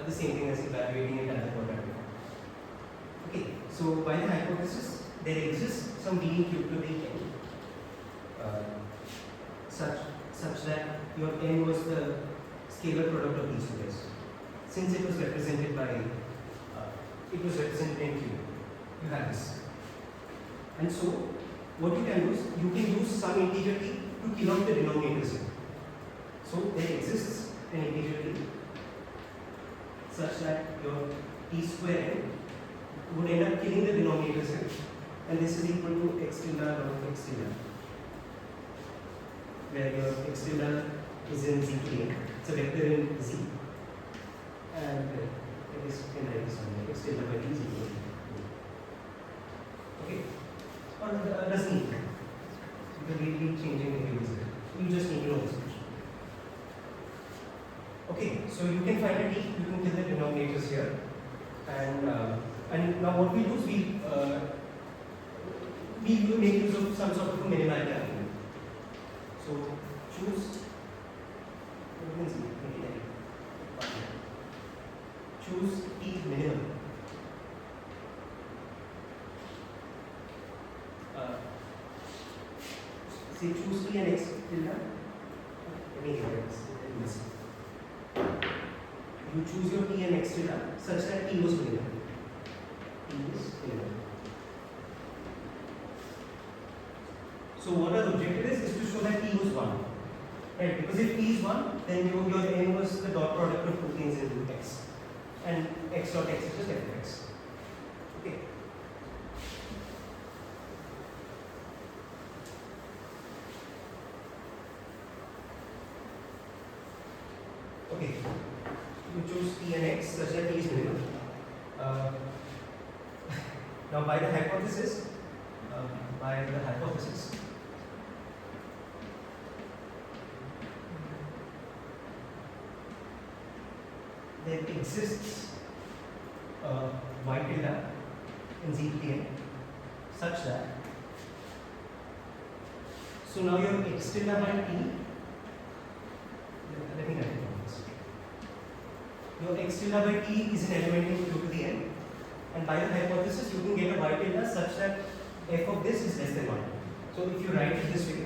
B: the same thing as evaluating it as a quadratic form. Okay, so by the hypothesis, there exists some V in Q to the n such that your n was the scalar product of these two pairs. Since it was represented by, it was represented in Q, you have this. And so, what you can do is, you can use some integer t to kill off the denominators here. So, there exists an integer t such that your t square n would end up killing the denominators here, and this is equal to x tilde dot x tilde, where your x tilde is in z plane, it's a vector in z, and it is in this one, x tilde by t is equal to. Okay, or doesn't need to. You can really changing the values here. You just need to know this much. Okay, so you can find a t, you can kill the denominators here, and now what we do is we will make use of some sort of a minimality argument. So choose t minimum. Say choose t and x tilde. Let me get this. you choose your t and x tilde such that t was linear. T is linear. So what our objective is to show that t was 1. Right? Because if t is 1, then your n was the dot product of two things into x. And x dot x is just f of x. Okay. Okay, you choose t and x such that t is linear. Now by the hypothesis, there exists y tilde in Z to the n such that, so now your x tilde by t, let me write it down first. Your x tilde by t is an element in Q to the n, and by the hypothesis you can get a y tilde such that f of this is less than 1. So if you write it this way,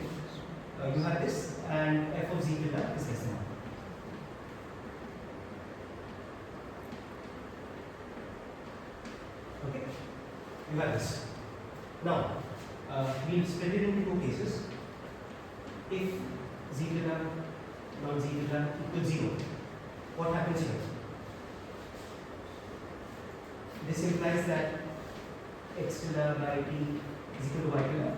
B: you have this and f of z tilde is less than 1. Okay, you have this. Now, we'll split it into two cases. If z tilde not z tilde equals 0, what happens here? This implies that x tilde by t is equal to y tilde.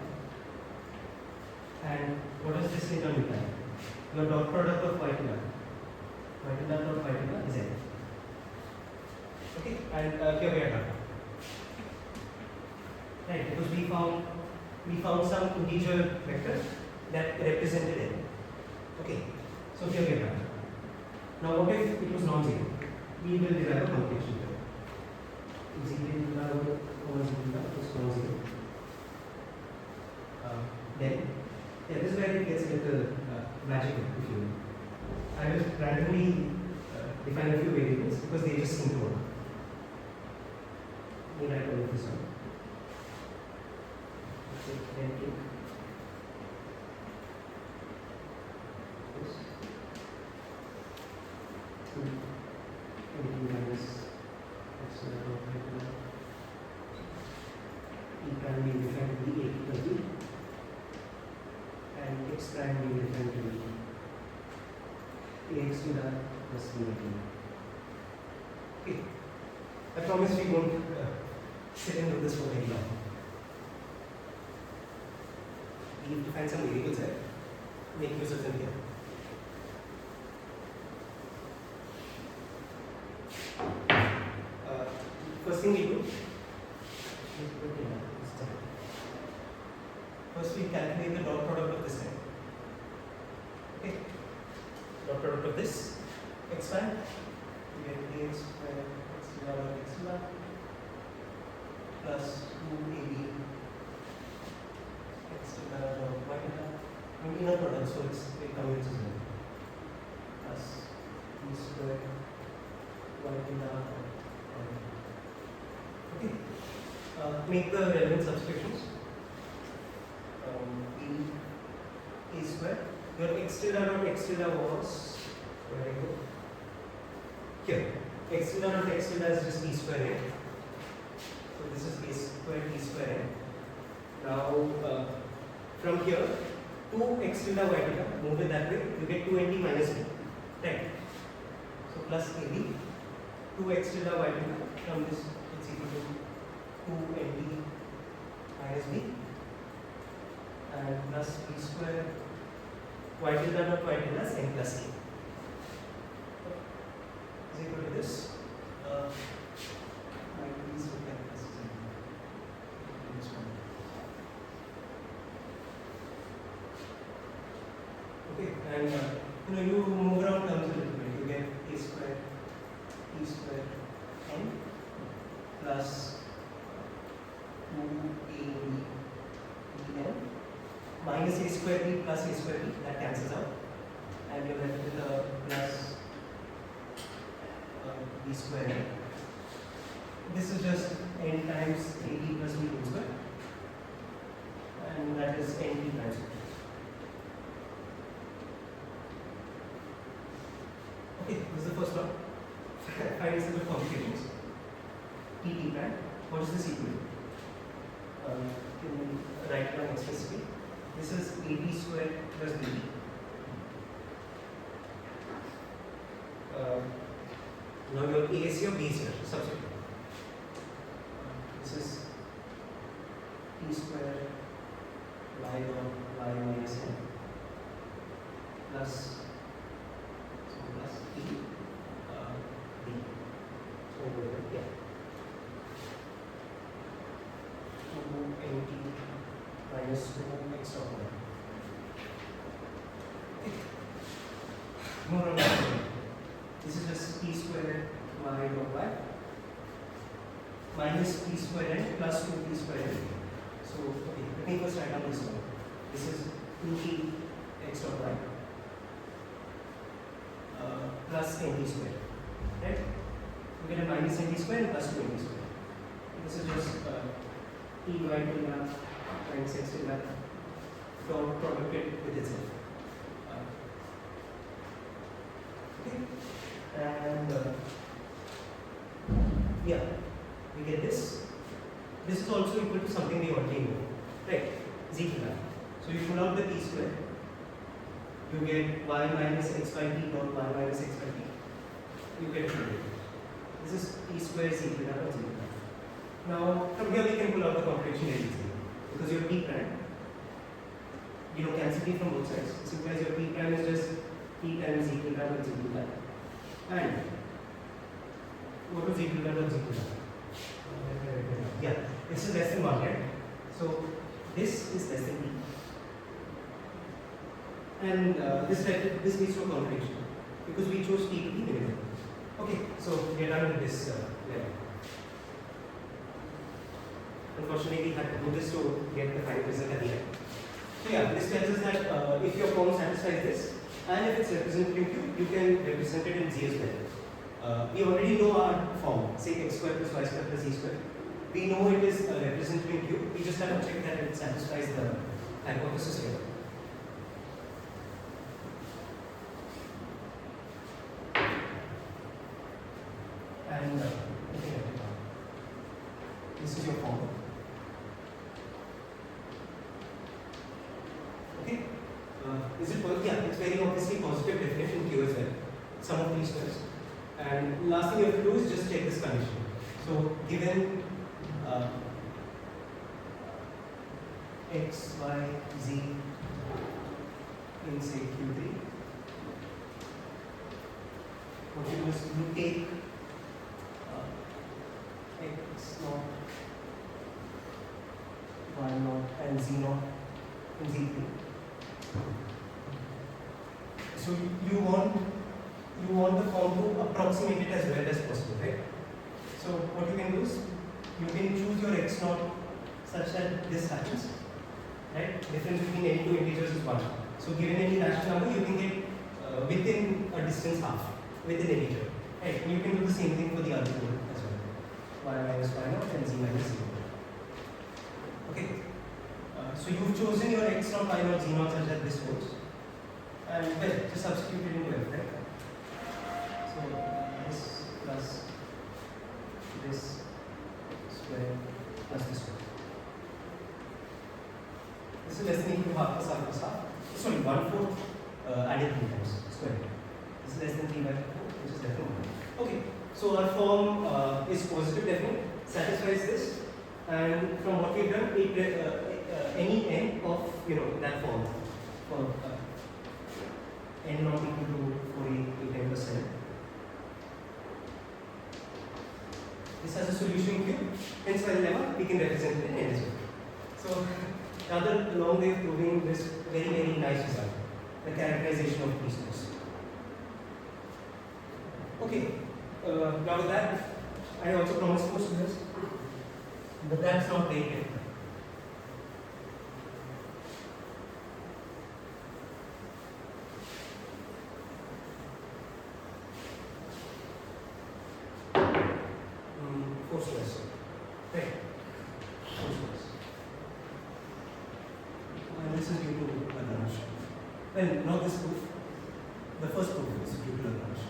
B: And what does this in turn imply? Your dot product of y tilde dot y tilde is n. Okay, and here we are done. Right, because we found some integer vector that represented n. Okay, so here we are done. Now what if it was non-zero? We will derive a computation here. Z tilde over z tilde is non-zero. Then, this is where it gets a little magical, if you will. I will randomly define a few variables because they just seem to work. Let me write all of this down. Then take this 2 minus x tilde of y tilde. E prime being defined to be a plus b, and x prime being defined to be ax tilde plus b tilde. Okay, I promise we won't sit and do this for very long. We need to find some variables here, make use of them here. First thing we do, first we calculate the dot product of this thing. Okay, dot product of this x prime, we get ax square x tilde plus 2ab x tilde dot y tilde. I mean inner product, so it commutes as well. Plus b square y tilde. Okay, make the relevant substitutions. B a square. Your x tilde dot x tilde was, where I go? Here. X tilde dot x tilde is just e square n. So this is a square t square n. Now from here, 2 x tilde y tilde, move it that way, you get 2nt minus b. Right. So plus ab, 2 x tilde y tilde, from this it's equal to 2nt minus b, and plus b square y tilde dot y tilde is n plus k is equal to this. Okay, and you move around terms a little bit. You get a square t square n plus 2ab n minus a square b plus a square b, that cancels out, and you're left with a plus b square n. This is just n times ab plus b whole square, and that is nt times b. Okay, this is the first one. t prime. What is this equal to? Can we write it down explicitly? This is at squared plus bt. Now your a is your b is here, substitute. This is t square y dot y minus n plus t d. Over here, yeah. 2nt minus 2x of y. No. This is just t square y dot y minus t square n plus 2t square n. So, okay, let me first write down this one. This is 2t x dot y plus nt square, right? You get a minus nt square and plus 2nt square. This is just t y tilde times x tilde dot producted with itself. Okay, and yeah, we get this. This is also equal to something we already know, right? Z tilde. So you pull out the t square, you get y minus x by t dot y minus x by t. You get it. This is t square z tilde dot z tilde. Now from here we can pull out the contradiction agency because your t prime, cancel t from both sides. It implies your t prime is just t times z tilde dot z tilde. And what is z tilde dot z tilde? Yeah, this is less than 1, right? So this is less than t. And this leads to a contradiction because we chose t to be minimum. Okay, so we are done with this level. Unfortunately, we had to do this to get the final result at the end. So yeah, this tells us that if your form satisfies this, and if it's represented in Q, you can represent it in Z as well. We already know our form, say x squared plus y squared plus z squared. We know it is represented in Q. We just have to check that it satisfies the hypothesis here. And this is your form. Okay. Is it work? Yeah, it's very obviously positive definite in Q as well. Some of these terms. And last thing you have to do is just check this condition. So given x, y, z in say Q3, what you do is you take x naught, y naught and z naught in Z3. So you want the form to approximate it as well as possible, right? So what you can do is you can choose your x naught such that this happens, right? Difference between any two integers is 1. So given any rational number, you can get within a distance half, within an integer, right? You can do the same thing for the other two as well. Y minus y naught and z minus z naught. Okay. So you've chosen your x naught, y naught, z naught such that this works. And well, just substitute it into f, right? So this plus this square plus this square. This is less than equal to half plus half plus half. Sorry, 1/4 added 3 times square. This is less than 3 by 4, which is less than 1. Okay, so our form is positive definite, satisfies this, and from what we've done, any n of that form for n not equal to 48, 8, 10%. This has a solution Q, hence by the lemma we can represent it in n as well. So another long way of proving this very, very nice result, the characterization of these terms. Okay, now with that, I also promised most of this, but that's not very clear. Right. And this is due to Lagrange. Well, not this proof. The first proof is due to Lagrange.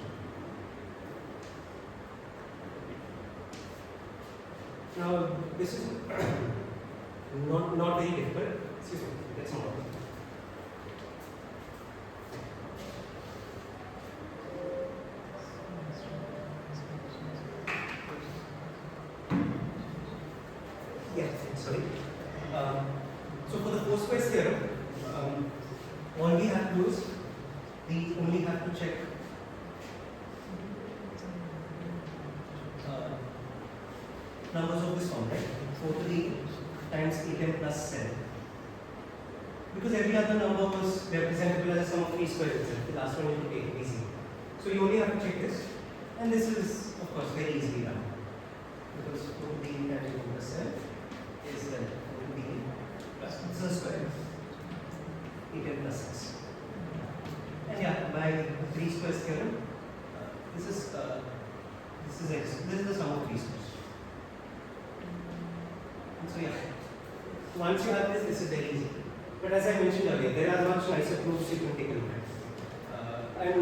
B: Now this is not very difficult. Excuse me, let's move on. Yeah, sorry. So for the four-squares theorem, all we have to do is we only have to check numbers of this form, right? 4 to the times 8m plus 7. Because every other number was representable as a sum of 3 squares itself. The last one you could take easily. So you only have to check this. And this is, of course, very easily done. Because 4 to the times 8m plus 7 is the 4 to the plus 1 square. 8m plus 6. And yeah, by the 3 squares theorem, this is the sum of 3 squares. So yeah, once you have this is very easy. But as I mentioned earlier, there are much nicer proofs you can take a look at. And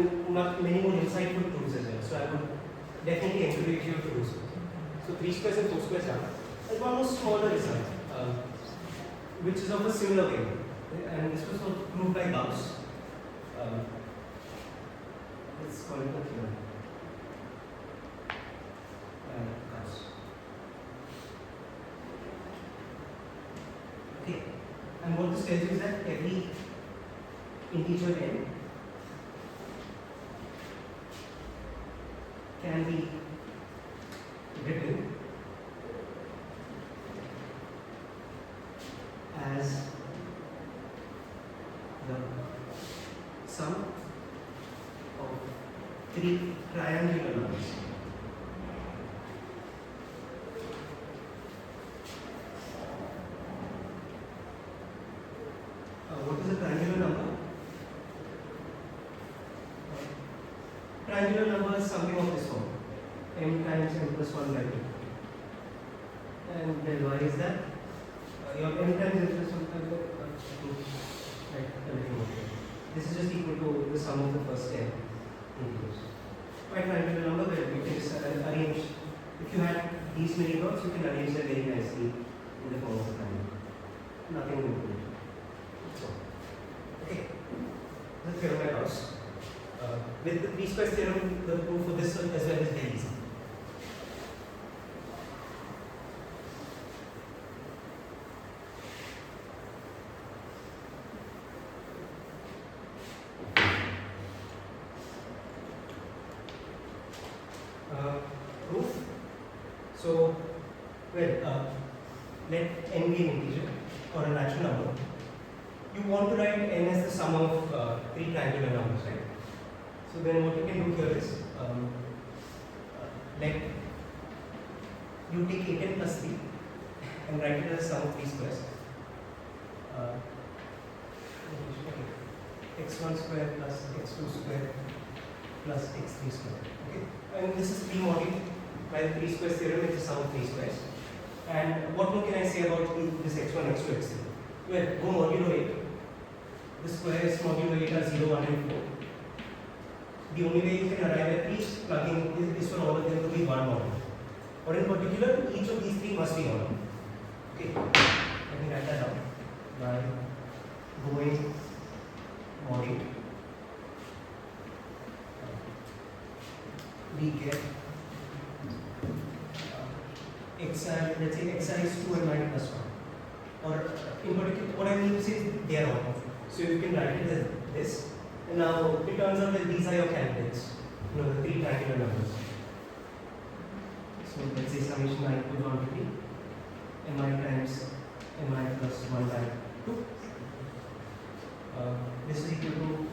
B: many more insightful proofs as well. So I would definitely encourage you to do so. So 3 squares and 4 squares are one more smaller result, which is of a similar way. And this was proved by Gauss. It's called the theorem. Gauss. Okay, and what this tells you is that every integer n can be written as the sum of 3 triangular numbers. What is a triangular number? Triangular number is something of this form, m times n plus 1 by 2. And then why is that? Your m times n plus 1 by 2, this is just equal to the sum of the first 10 integers. Quite triangular number where you can just arrange, if you had these many dots, you can arrange them very nicely in the form of a triangle. Nothing more to it. Okay, the theorem by Gauss. With the 3 squares theorem, the proof for this as well is very easy. Proof. So, well, let n be an integer or a natural number. You want to write n as the sum of 3 triangular numbers, right? So then what you can do here is, let you take 8n plus 3 and write it as the sum of 3 squares. x1 square plus x2 square plus x3 square. Okay, and this is pre-modeled by the 3 squares theorem. It's the sum of 3 squares. And what more can I say about this x1, x2, x3? Well, go modulo 8. The squares modulo 8 are 0, 1 and 4. The only way you can arrive at 3 is plugging is for all of them to be 1 module. Or in particular, each of these 3 must be 1. Okay, let me write that down by going module. We get xi, let's say xi is 2 and minus plus 1. Or in particular, what I mean to say is they are all. So you can write it as this. And now it turns out that these are your candidates, the 3 triangular numbers. So let's say summation I equals 1 to 3, mi times mi plus 1 by 2. This is equal to,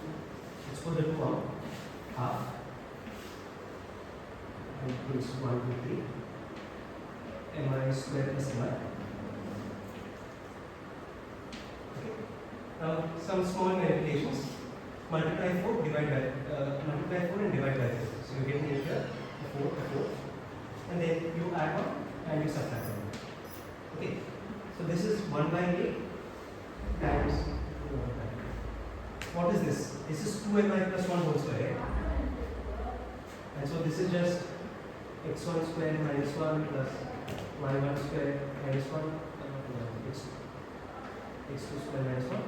B: let's put the 2 out, half, equals 1 to 3, mi square plus mi. Okay. Now some small manipulations. Multiply 4 divide by multiply 4 and divide by 4. So you get here 4, and then you add 1 and you subtract 1. Okay. So this is 1 by 8 times 1 by 8. What is this? This is 2mi plus 1 whole square, right? And so this is just x1 square minus 1 plus y1 square minus 1 x2 square minus 1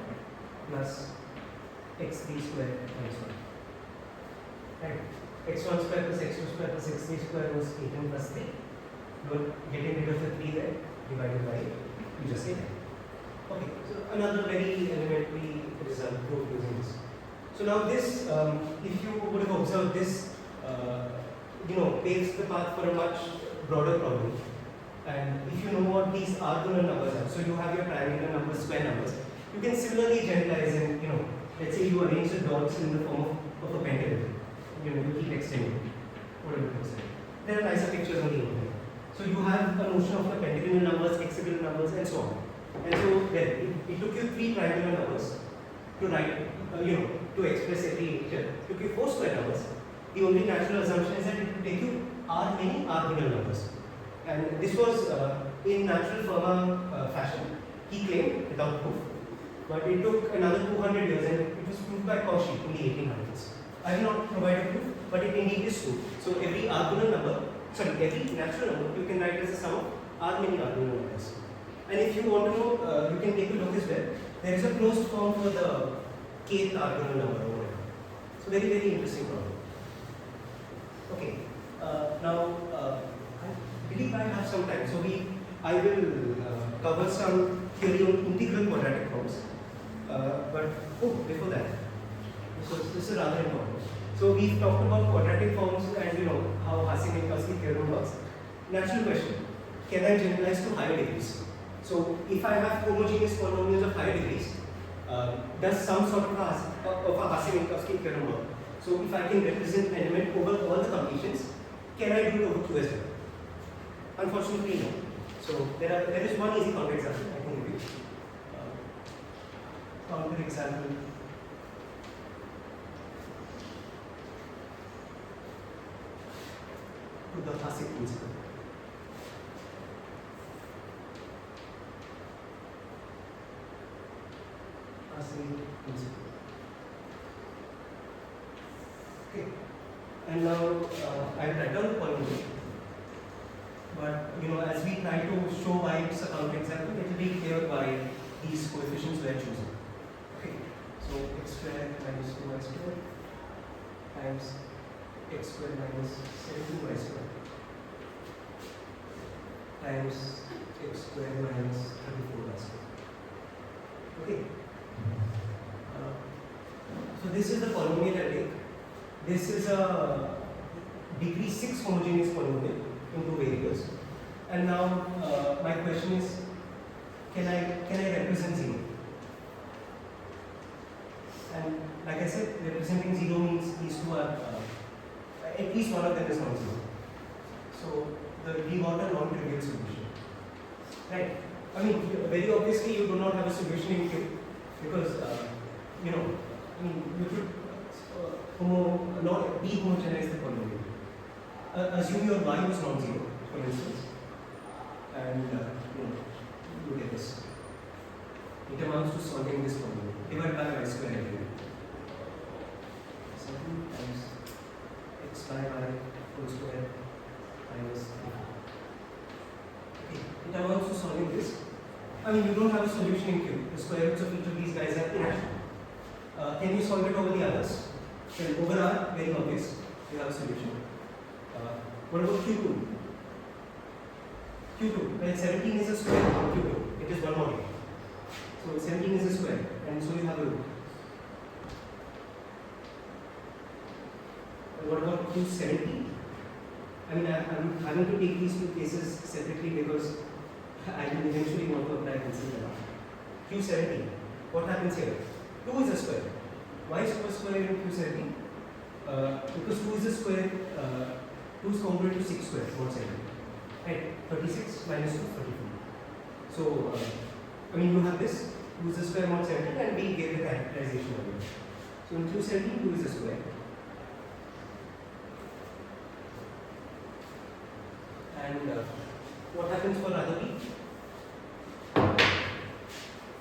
B: plus x3 square minus 1. Right? x1 square plus x2 square plus x3 square was 18 plus 3. You are getting rid of the 3 there, divided by 8. You just get it. Okay, so another very elementary result proved using this. So now this, if you would have observed this, paves the path for a much broader problem. And if you know what these orthogonal numbers are, so you have your triangular numbers, square numbers, you can similarly generalize and, let's say you arrange the dots in the form of a pentagon. You keep extending whatever it looks like. There are nicer pictures on the internet. So you have a notion of the pentagonal numbers, hexagonal numbers, and so on. And so then it took you 3 triangular numbers to write, to express every integer. It took you 4 square numbers. The only natural assumption is that it will take you r many orthogonal numbers. And this was in natural Fermat fashion. He claimed without proof. But it took another 200 years and it was proved by Cauchy in the 1800s. I will not provide a proof, but it indeed is true. So every orthogonal number, every natural number you can write as a sum of r many orthogonal numbers. And if you want to know, you can take a look as well. There is a closed form for the kth orthogonal number or whatever. So very, very interesting problem. Okay. Now, I believe I have some time. So I will cover some theory on integral quadratic forms. Before that, because this is rather important. So we've talked about quadratic forms and how Hasse-Minkowski theorem works. Natural question: can I generalize to higher degrees? So if I have homogeneous polynomials of higher degrees, does some sort of a Hasse-Minkowski theorem work? So if I can represent an element over all the completions, can I do it over Q as well? Unfortunately, no. So there is one easy counter example I can give you. Counter example. To the Hasse principle. Hasse principle. Okay. And now I will write down the polynomial. But as we try to show why it's a counter example, it will be clear why these coefficients were chosen. Okay. So x squared minus 2y squared times x squared minus 17y squared times x squared minus 34y squared. Okay. So this is the polynomial I take. This is a degree 6 homogeneous polynomial in 2 variables. And now my question is, can I represent 0? And like I said, representing 0 means these two are at least one of them is non-zero. So we got a non-trivial solution, right? I mean, very obviously you do not have a solution in Q because you should not dehomogenize the polynomial. Assume your y was non-zero, for instance, and you get this. It amounts to solving this polynomial. Divide by y square again. 7 times x by y whole square minus 3. Okay, it amounts to solving this. I mean, you don't have a solution in Q. The square roots of each of these guys are irrational. Can you solve it over the others? Well, over R, very obvious, you have a solution. What about Q2? Q2, well, 17 is a square of Q2. It is one module. So 17 is a square, and so you have a root. What about Q70? I mean, I'm having to take these two cases separately because I will eventually want to apply principle. Q70, what happens here? 2 is a square. Why is 2 a square in Q70? Because 2 is a square, 2 is congruent to 6 square, what's it? Right, 36 minus 2, 32. So, I mean, you have this, 2 is a square mod 17, and we gave the characterization of it. So, in Q70, 2 is a square. And what happens for other p?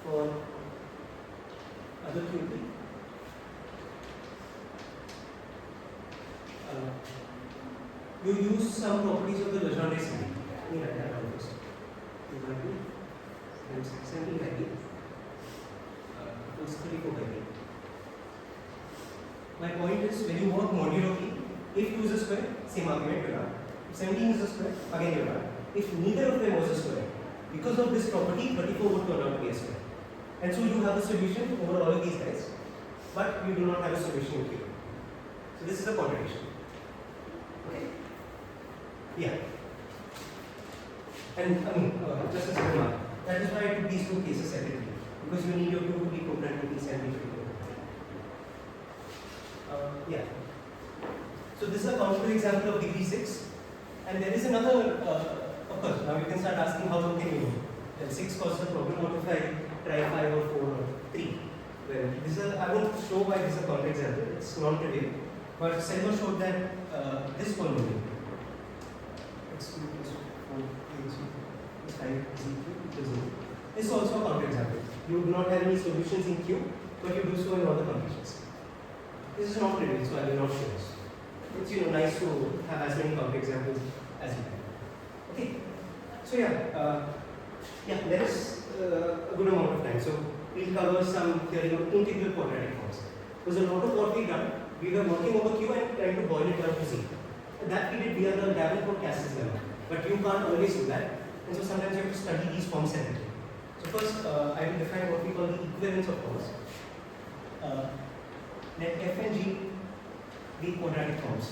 B: For other QP? You use some properties of the Legendre series. 17 by 8 equals 34 by 8. My point is, when you work modulo p, if 2 is a square, same argument you have. If 17 is a square, again you have. If neither of them was a square, because of this property, 34 would turn out to be a square. And so you have a solution over all of these guys, but you do not have a solution in Q. So this is a contradiction. Okay? Yeah. And just as a remark, that is why I took these two cases separately, because you need your Q to be equivalent to P and B to be equivalent. Yeah. So this is a counter example of degree 6, and there is another. Of course, now you can start asking how long can you know? Then 6 causes a problem. What if I try 5 or 4 or 3? Well, this is I won't show why this is a counter example. It's non-trivial. But Selma showed that this polynomial x2 plus 4 plus 5 is equal to 0. This is also a counter example. You do not have any solutions in Q, but you do so in other conditions. This is not trivial, so I will not show this. It's nice to have as many counter examples as you can. Okay. So there is a good amount of time. So we'll cover some theory of integral quadratic forms. Because a lot of what we've done, we were working over Q and trying to boil it down to Z. And that we did via the Davenport-Cassis lemma. But you can't always do that. And so sometimes you have to study these forms separately. So first, I will define what we call the equivalence of forms. Let f and g be quadratic forms.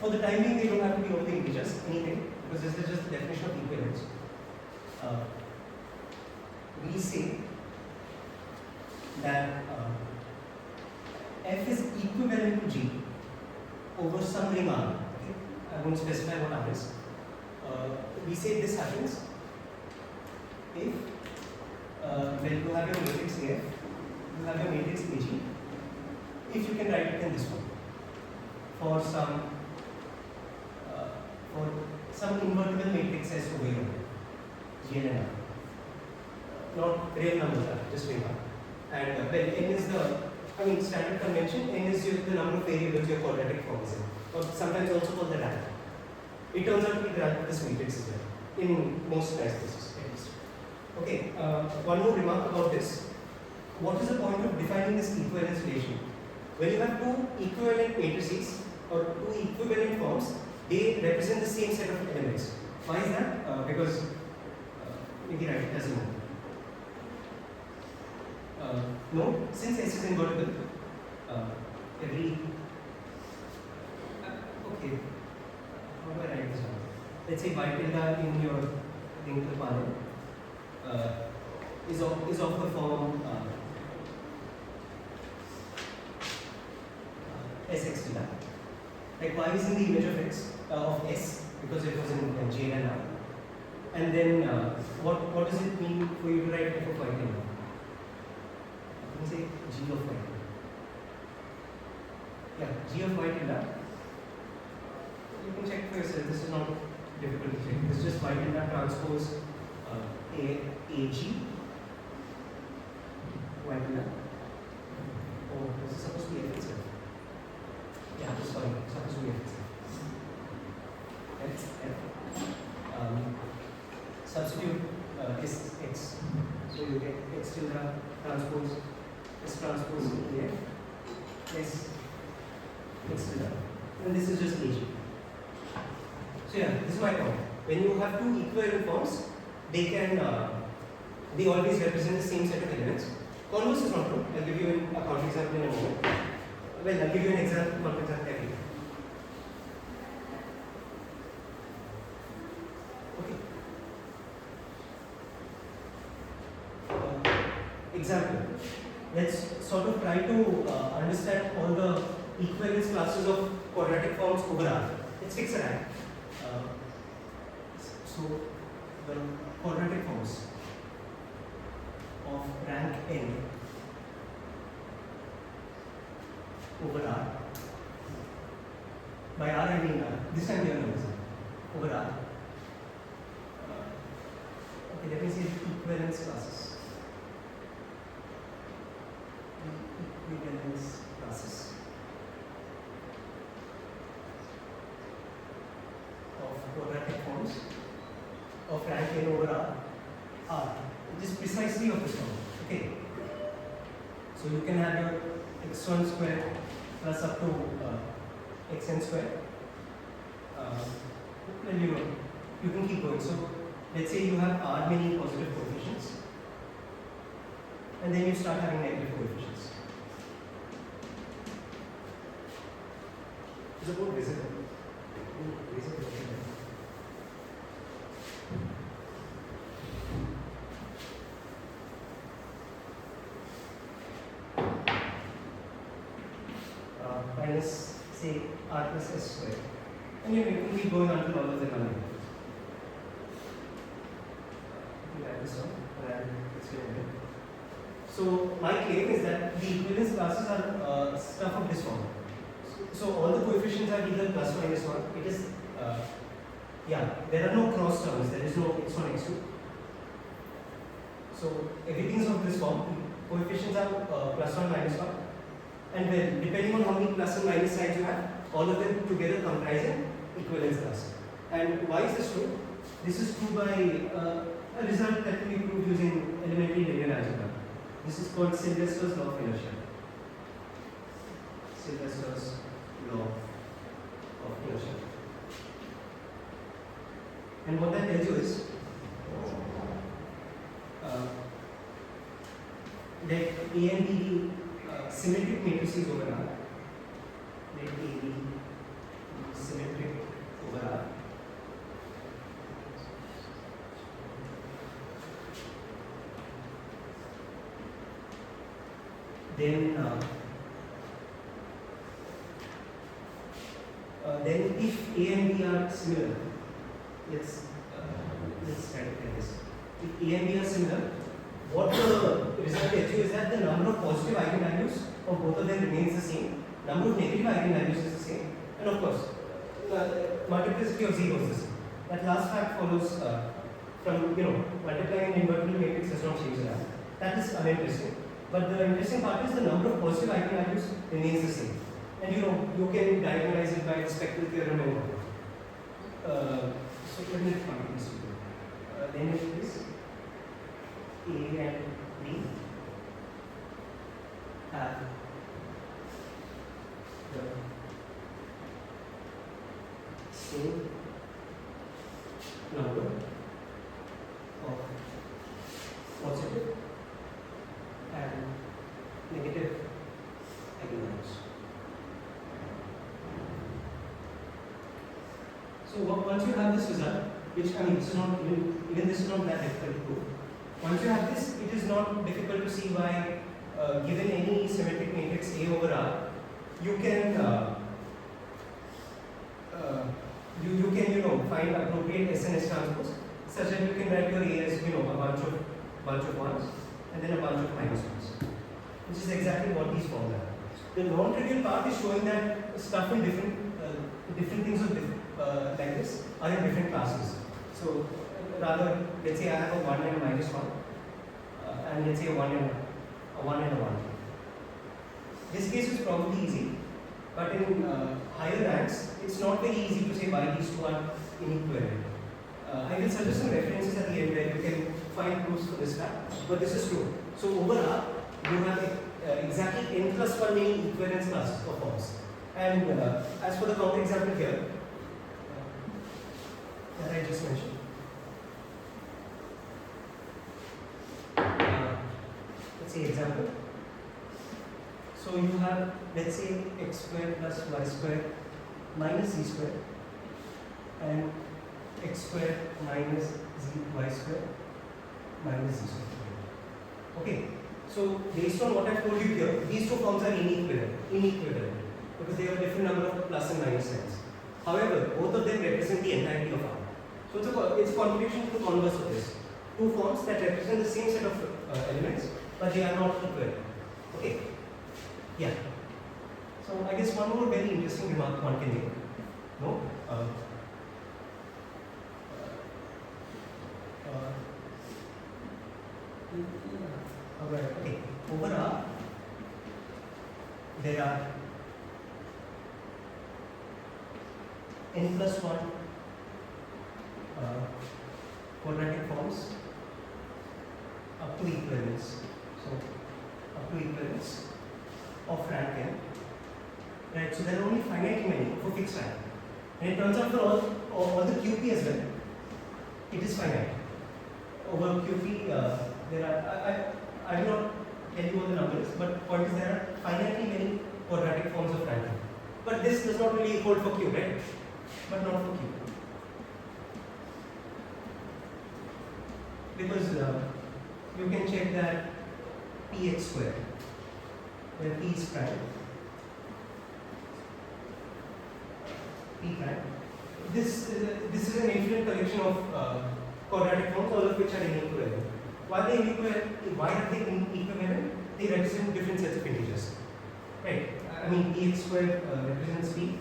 B: For the time being, they don't have to be only integers, anything, because this is just the definition of equivalence. We say that f is equivalent to g over some ring R. Okay? I won't specify what R is. We say this happens if when you have your matrix AF, you have your matrix AG. If you can write it in this one for some invertible matrix S over here, G and R. Not real numbers, just ring R. And when n is the standard convention, n is the number of variables your quadratic form is in, or sometimes also called the rank. It turns out to be the rank of this matrix as well, in most nice cases at least. Okay, one more remark about this. What is the point of defining this equivalence relation? When you have two equivalent matrices or two equivalent forms, they represent the same set of elements. Why is that? Because maybe write it as a note. Note, since S is invertible, okay, how do I write this down? Let's say y tilde in your interpolation is of the form Sx tilde. Like y is in the image of x of S because it was in J and R. And then what does it mean for you to write f of y tilde? You can say g of y tilde. Yeah, g of y tilde. You can check for yourself. This is not difficult to check. This is just y tilde transpose ag y tilde. Oh, this is supposed to be f itself. Yeah, sorry, it's supposed to be f itself. Substitute is x. So you get x tilde transpose s transpose ag s x tilde. And this is just ag. So yeah, this is my point. When you have two equivalent forms, they always represent the same set of elements. Converse is not true. I'll give you a counterexample in a moment. Well, I'll give you an example, counterexample every. Okay. Example. Let's sort of try to understand all the equivalence classes of quadratic forms over R. Let's fix a rank. So the quadratic forms of rank n over R. By R I mean this time we are numbers over R. Okay, let me see equivalence classes. Equivalence classes of quadratic forms of rank n over R R, which is precisely of this form. Okay. So you can have your x1 square plus up to xn square. Well, you can keep going. So let's say you have R many positive coefficients, and then you start having negative coefficients. Is it more visible? Minus, say, R plus S square. And you can keep going until all of them are negative. So my claim is that the equivalence classes are stuff of this form. So all the coefficients are either plus minus 1. It is, there are no cross terms. There is no x1, x2. So everything is of this form. Coefficients are plus 1, minus 1. And then depending on how many plus and minus signs you have, all of them together comprise an equivalence class. And why is this true? This is true by a result that we proved using elementary linear algebra. This is called Sylvester's law of inertia. Sylvester's law of inertia. And what that tells you is that A and B symmetric matrices over R. Let A be symmetric over R. Then if A and B are similar, let's try to get this. If A and B are similar, what the result tells you is that the number of positive eigenvalues of both of them remains the same, number of negative eigenvalues is the same, and of course, multiplicity of 0 is the same. That last fact follows from, multiplying an invertible matrix does not change that. That is uninteresting. But the interesting part is the number of positive eigenvalues remains the same. And you can diagonalize it by the spectral theorem and all. So let me find this. Then it is A and B have the same number of positive and negative eigenvalues. So once you have this result, which this is not even this is not that difficult to prove. Once you have this, it is not difficult to see why, given any symmetric matrix A over R, you can you can find appropriate S and S transpose, such that you can write your A as a bunch of ones and then a bunch of minus ones, which is exactly what these forms are. The non-trivial part is showing that stuff in different things of like this are in different classes. So rather, let's say I have a 1 and a minus 1, and let's say a 1 and a 1. This case is probably easy, but in higher ranks, it's not very easy to say why these two are inequivalent. I will suggest some references at the end where you can find proofs for this fact, but this is true. So over R, you have exactly n plus 1 many equivalence classes of forms. And as for the counterexample here, that I just mentioned, let's say example. So you have, let's say, x squared plus y squared minus z squared and x squared minus y squared minus z squared. Okay, so based on what I've told you here, these two forms are inequivalent because they have a different number of plus and minus signs. However, both of them represent the entirety of R. So it's a contradiction to the converse of this. Two forms that represent the same set of elements, but they are not equivalent. Okay. Yeah. So I guess one more very interesting remark one can make. No? Alright, okay. Over R, there are n plus 1 quadratic forms equivalence. So up to equivalence of rank n. Right, so there are only finitely many for fixed rank. And it turns out for all the QP as well, it is finite. Over QP, there are, I will not tell you all the numbers, but point is there are finitely many quadratic forms of ranking. But this does not really hold for Q, right? But not for Q. Because you can check that px squared, where p is prime, p prime. This is an infinite collection of quadratic forms, all of which are inequivalent. Why are they inequivalent? They represent different sets of integers. Right? I mean, px squared represents p,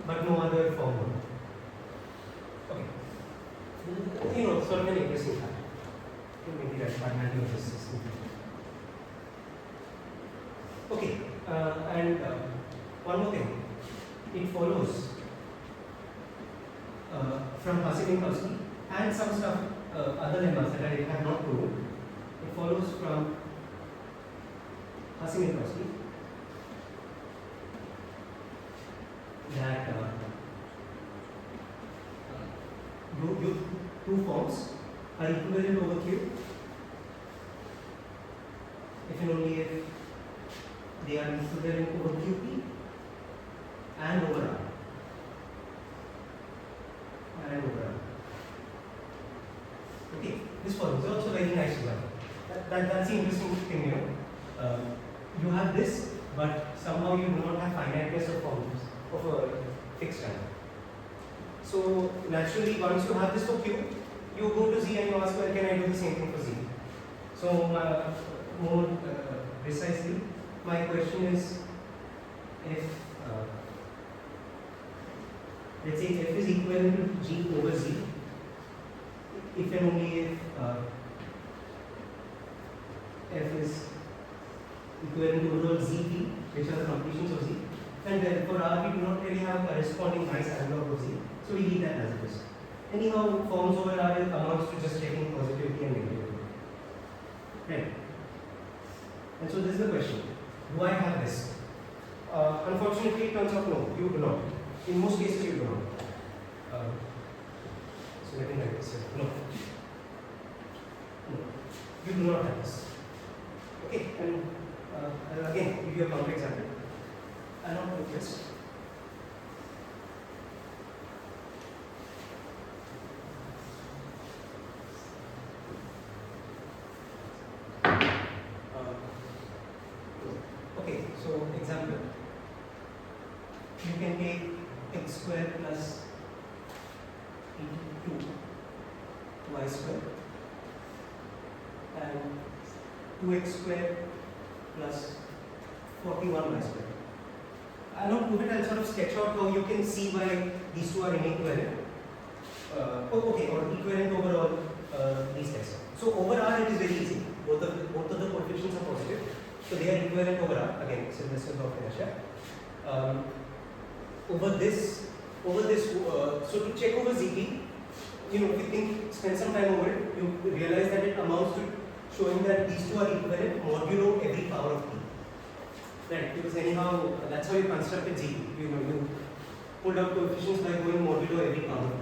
B: but no other form. Okay. You know, sort of an interesting fact. Maybe that's finality of this system. Okay, and one more thing. It follows from Hasse-Minkowski and some stuff, other lemmas that I have not proven. It follows from Hasse-Minkowski that two forms are equivalent over Q if and only if they are equivalent over QP and over R. Okay, this follows. It's also very nice example. That's the interesting thing, you know. You have this, but somehow you do not have finiteness of forms of a fixed rank. So naturally, once you have this for Q, you go to Z and you ask, well, can I do the same thing for Z? So more precisely, my question is, if let's say f is equivalent to G over Z, if and only if f is equivalent to overall ZP, which are the completions of Z, and then for R we do not really have a corresponding nice analog of Z, so we leave that as it is. Anyhow, forms over R amounts to just checking positivity and negativity. Right. And so this is the question. Do I have this? Unfortunately, it turns out no, you do not. In most cases, you do not. So let me write this. No. No. You do not have this. Okay, and I'll again give you a counter example. I'll not do this. Okay, so example. You can take x squared plus 82 y squared and 2x squared plus 41y squared. I'll not prove it, I'll sort of sketch out how you can see why these two are inequivalent. Okay, or equivalent over all these tests. So over R it is very easy. Both of the coefficients are positive. So they are equivalent over R. Again, Sylvester's law of inertia. Over this, so to check over ZP, you know, if you spend some time over it, you realize that it amounts to showing that these two are equivalent modulo every power of p. Right, because anyhow, that's how you constructed ZP. You know, you pulled out coefficients by going modulo every power of p.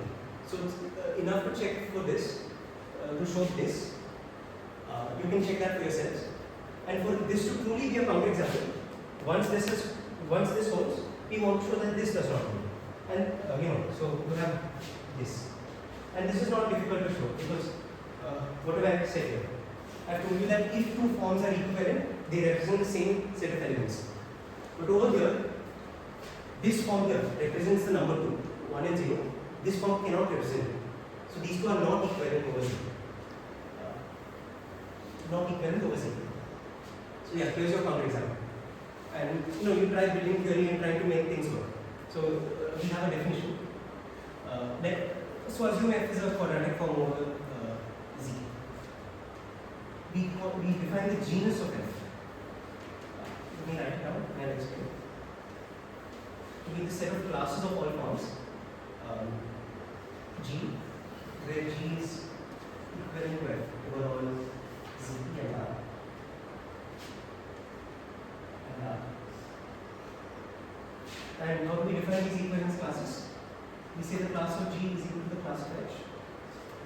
B: So it's enough to check for this, to show this. You can check that for yourselves. And for this to truly be a counterexample, once this holds, we want to show that this does not hold. And you know, so you have this. And this is not difficult to show because what have I said here? I have told you that if two forms are equivalent, they represent the same set of elements. But over here, this form here represents the number 2, 1 and 0. This form cannot represent it. So these two are not equivalent over 0. Not equivalent over 0. So yeah, here's your counterexample. And you know, you try building theory and trying to make things work. So we have a definition. So assume f is a quadratic form over Z. We define the genus of f. Let me write it down and I'll explain. To be the set of classes of all forms G, where G is equivalent to f over all Z and R. And how do we define these equivalence classes? We say the class of G is equal to the class of H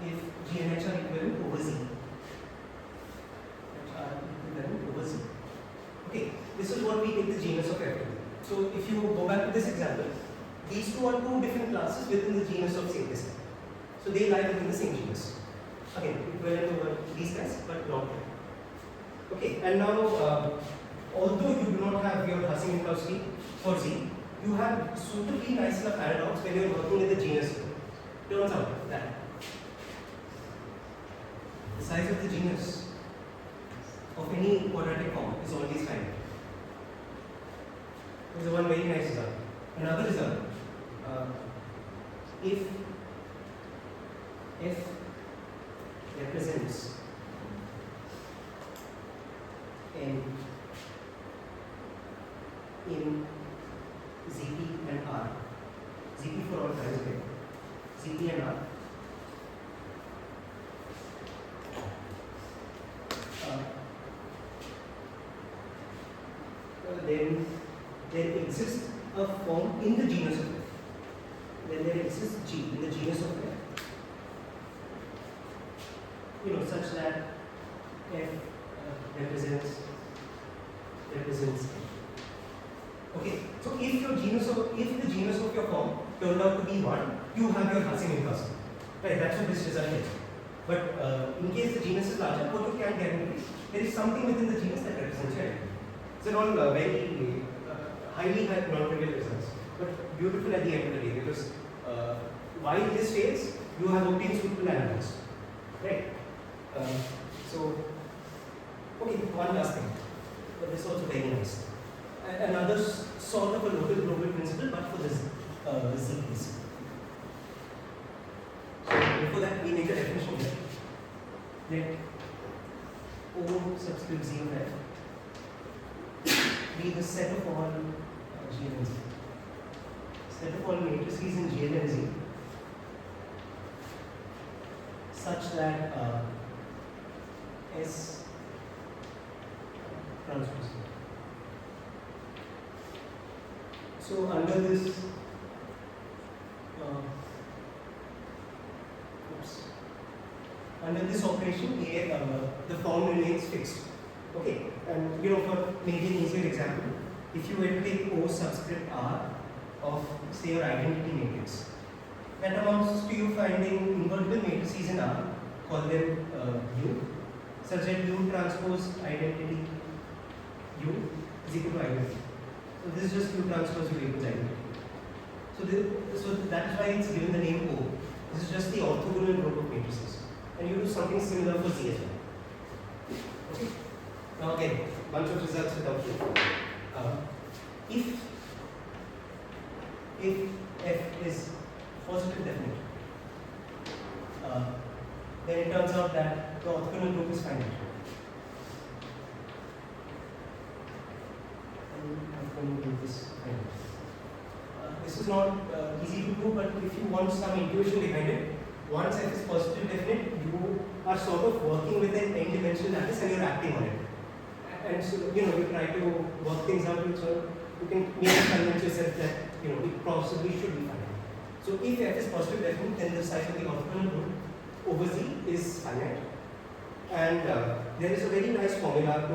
B: if G and H are equivalent over Z. H are equivalent over Z. Okay, this is what we take the genus of F to be. So if you go back to this example, these two are two different classes within the genus of say this. So they lie within the same genus. Again, equivalent over these guys, but not here. Okay, and now although you do not have your Hasse-Minkowski for Z, you have suitably nice enough paradox when you are working with the genus. Turns out that the size of the genus of any quadratic form is always finite. This is one very nice result. Another result, if F represents in ZP and R, ZP for all times again, ZP and R, then there exists a form in the genus of F. Then there exists G in the genus of F. Such that F represents F. Okay, so if the genus of your form turned out to be 1, you have your Hasse-Minkowski. Right, that's what this result is. But in case the genus is larger, what you can guarantee, there is something within the genus that represents your identity. These are all very highly non-trivial results, but beautiful at the end of the day, because while this fails, you have obtained suitable analogs. Right? Okay, one last thing, but this is also very nice. Another sort of a local global principle, but for this Z case. So before that, we make a definition here. Let O subscript Z of F be the set of all G and Z. Set of all matrices in G and Z such that S transpose. So under this, under this operation, the form remains fixed. Okay, and for maybe an easier example, if you were to take O subscript R of say your identity matrix, that amounts to you finding invertible matrices in R, call them U, such that U transpose identity U is equal to identity. So this is just U transpose U equals identity. So that is why it's given the name O. This is just the orthogonal group of matrices. And you do something similar for Z as well. Okay? Now again, bunch of results without if F is positive definite, then it turns out that the orthogonal group is finite. This is not easy to do, but if you want some intuition behind it, once F is positive definite, you are sort of working with an n-dimensional lattice and you are acting on it. And so, you try to work things out, so you can maybe convince yourself that, it possibly should be finite. So if F is positive definite, then the size of the orthogonal group over Z is finite. And there is a very nice formula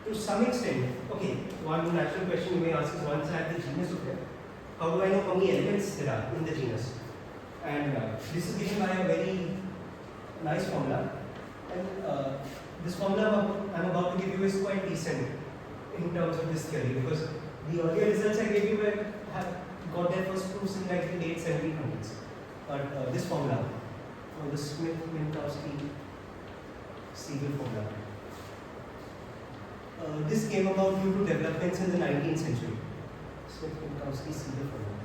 B: to some extent. Okay, one natural question you may ask is, once I have the genus of F, how do I know how many elements there are in the genus? And this is given by a very nice formula. And this formula I'm about to give you is quite decent in terms of this theory, because the earlier results I gave you have got their first proofs in like the late 1700s. But this formula, or the Smith-Minkowski Siegel formula, this came about due to developments in the 19th century. Smith-Minkowski Siegel formula.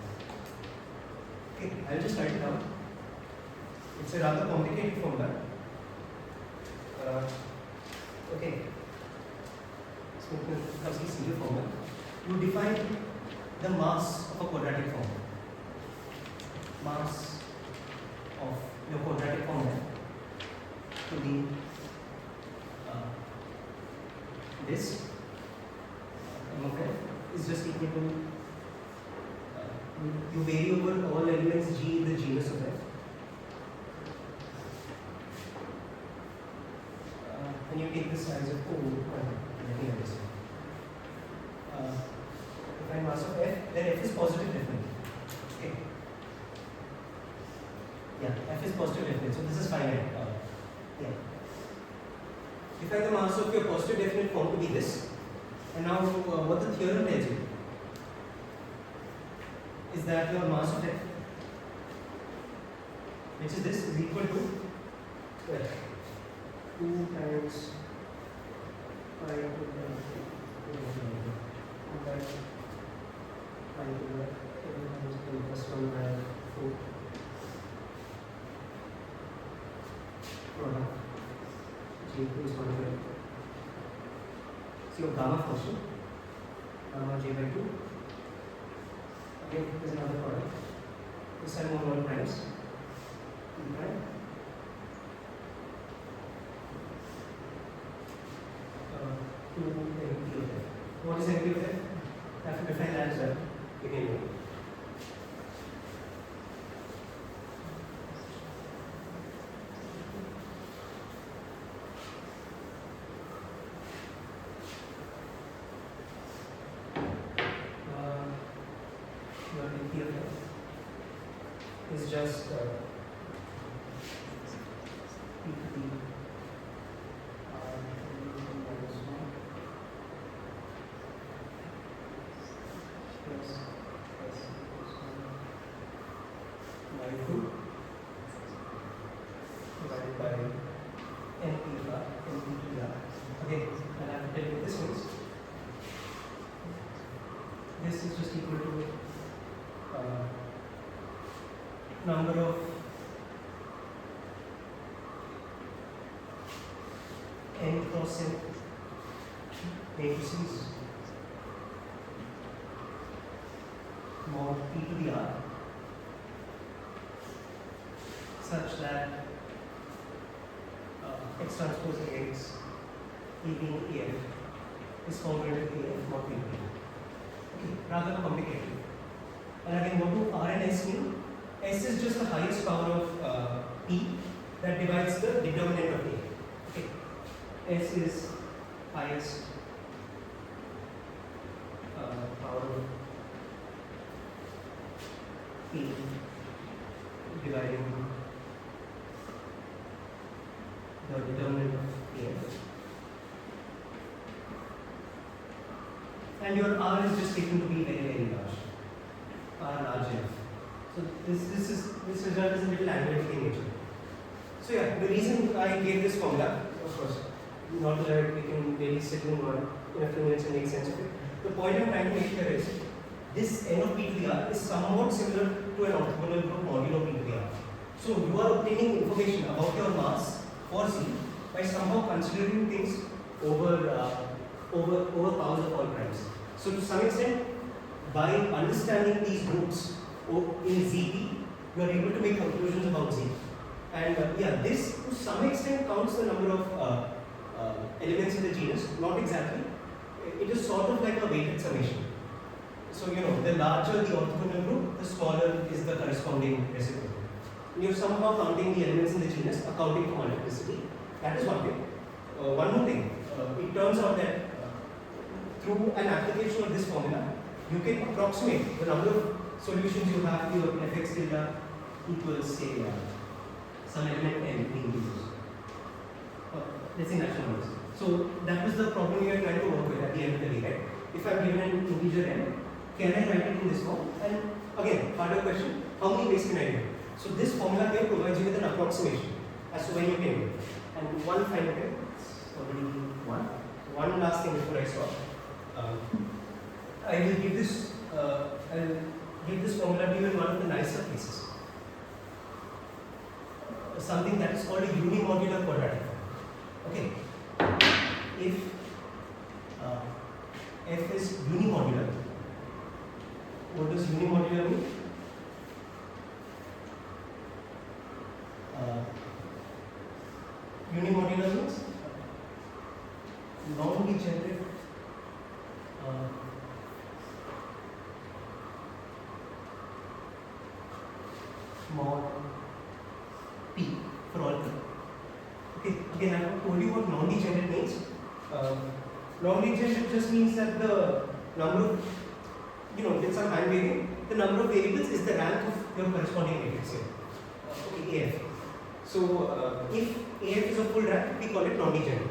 B: Okay, I'll just write it down. It's a rather complicated formula. Okay. Smith-Minkowski Siegel formula. You define the mass of a quadratic form. Mass of your quadratic form to be this. M of F is just equal to You vary over all elements G in the genus of F. And you take this as a let me understand. Define mass of F, then F is positive definitely. Okay. Yeah, F is positive definite, so this is finite. Yeah. Define the mass of your positive definite form to be this. And now what the theorem tells you is that your mass of F, which is this, is equal to 2 times 5 to the 5 to the 10 plus 1 by 4 product J equals 1 by 2. So your gamma function, gamma J by 2. Again, there's another product. This time on 1 primes. 2 prime. To NP of F. What is NP of F? I have to define that as well. Again, your NP of F is just p to the divided by NP R. Okay, and I have to tell you what this means. This is just equal to number of n cross n matrices mod p to the r such that x transpose Ax, A being AF, is congruent with AF mod p to the r. Okay, rather complicated. And again, what do R and S mean? S is just the highest power of P that divides the determinant of A. Okay, S is highest power of P dividing the determinant of AF. And your R is just taken to be very, very large. R large enough. So this result is a little analytic in nature. So yeah, the reason I gave this formula, of course, not that we can really sit in a few minutes and make sense of it. The point I'm trying to make here is this n of p to the r is somewhat similar to an orthogonal group modulo p to the r. So you are obtaining information about your mass for Z by somehow considering things over powers of all primes. So to some extent, by understanding these groups in ZP, you are able to make conclusions about Z. And yeah, this to some extent counts the number of elements in the genus, not exactly. It is sort of like a weighted summation. So you know, the larger the orthogonal group, the smaller is the corresponding reciprocal. You're somehow counting the elements in the genus, accounting for multiplicity. That is one thing. One more thing. It turns out that through an application of this formula, you can approximate the number of solutions you have to your fx tilde equals, say, some element n being used. Let's say natural numbers. So that was the problem we are trying to work with at the end of the day, right? If I'm given an integer n, can I write it in this form? And again, harder question, how many ways can I do it? So this formula here provides you with an approximation as to when you can do it. And one final thing, it's already one last thing before I stop. I will give this formula to you in one of the nicer cases. Something that is called a unimodular quadratic. Okay. If f is unimodular, what does unimodular mean? Unimodular means non-degenerate told you what non-degenerate means. Non-degenerate just means that the number of, with some hand waving, the number of variables is the rank of your corresponding matrix here. Okay, AF. So if AF is a full rank, we call it non-degenerate.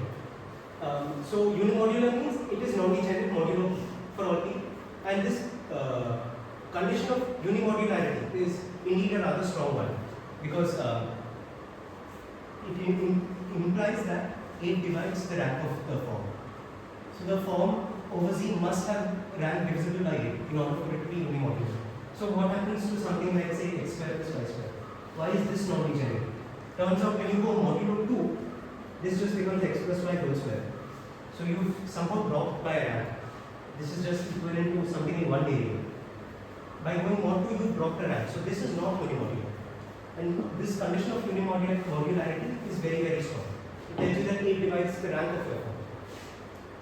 B: So unimodular means it is non-degenerate modulo for all p, and this condition of unimodularity is indeed a rather strong one, because it implies that 8 divides the rank of the form. So the form over Z must have rank divisible by 8 in order for it to be unimodular. So what happens to something like, say, x square plus y square? Why is this non-degenerate? Turns out when you go modulo 2, this just becomes x plus y whole square. So you've somehow dropped by a rank. This is just equivalent to something in one variable. By going mod 2, you dropped a rank. So this is not unimodular. And this condition of unimodularity is very, very strong. It tells you that 8 divides the rank of your form.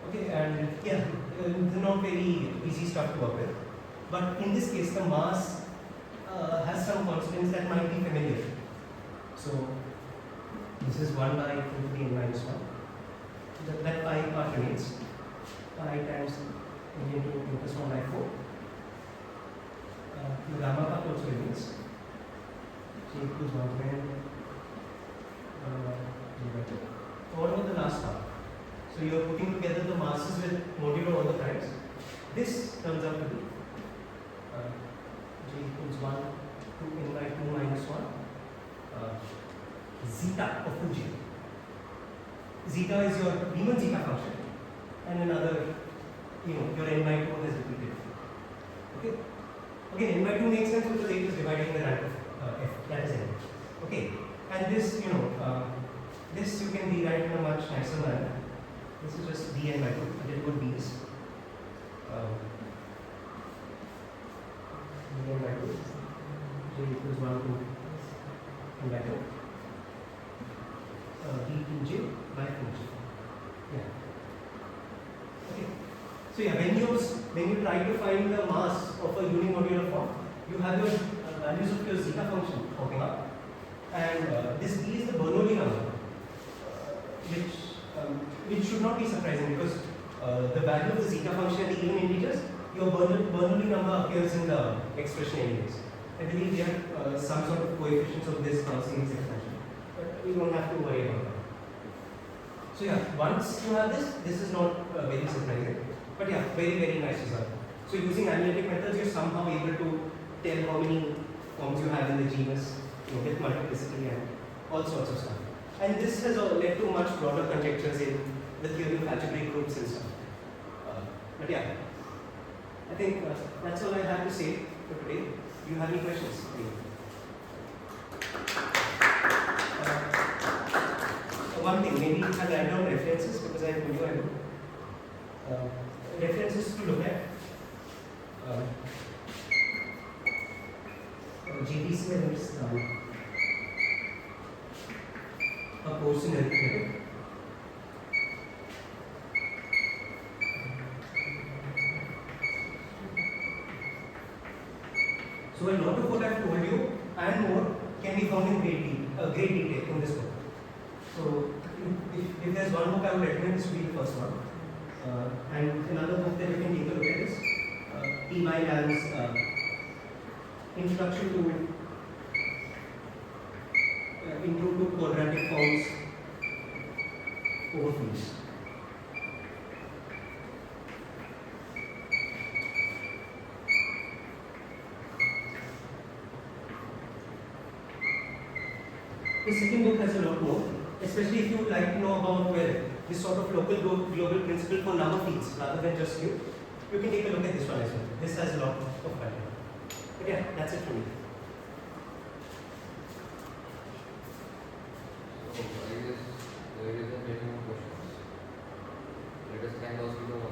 B: Okay, and yeah, they're not very easy stuff to work with. But in this case, the mass has some constants that might be familiar. So this is 1 by 2 to the n minus 1. That pi part remains. Pi times n into n plus 1 by 4. The gamma part also remains. G equals 1 to n. What about the last part? So you are putting together the masses with modulo all the primes. This turns out to be G equals 1 to n by 2 minus 1 zeta of 2g. Zeta is your Riemann zeta function, and another, your n by 2 is repeated. Okay. Again, n by 2 makes sense because 8 is dividing the rank of f, that is n. Okay. And this, this you can rewrite in a much nicer manner. This is just dn by 2, a little good b's. Dn by 2, j equals 1 to n by 2. d2j by 4j. Yeah. Okay. So yeah, when you try to find the mass of a unimodular form, you have your values of your zeta function popping up, and this b is the Bernoulli number, which should not be surprising because the value of the zeta function at the even integers, your Bernoulli number appears in the expression anyways. I believe we have some sort of coefficients of this Gaussian expansion, but we don't have to worry about that. So yeah, once you have this is not very surprising, but yeah, very, very nice result. So using analytic methods, you're somehow able to tell how many forms you have in the genus, with multiplicity and all sorts of stuff. And this has led to much broader conjectures in the theory of algebraic groups and stuff. But yeah, I think that's all I have to say for today. Do you have any questions? One thing, maybe I'll write down references because I told you I do. References to look at. GPC is a course in arithmetic. So a lot of what I've told you and more can be found in great detail in this book. So if there's one book I would recommend, this would be the first one. And another book that you can take a look at is P-Adic Introduction to Quadratic Forms over fields. The second book has a lot more, especially if you would like to know about this sort of local global principle for number fields rather than just you. You can take a look at this one as well. This has a lot of content. But yeah, that's it for me.
A: So I guess there is a many more questions. Let us thank those people.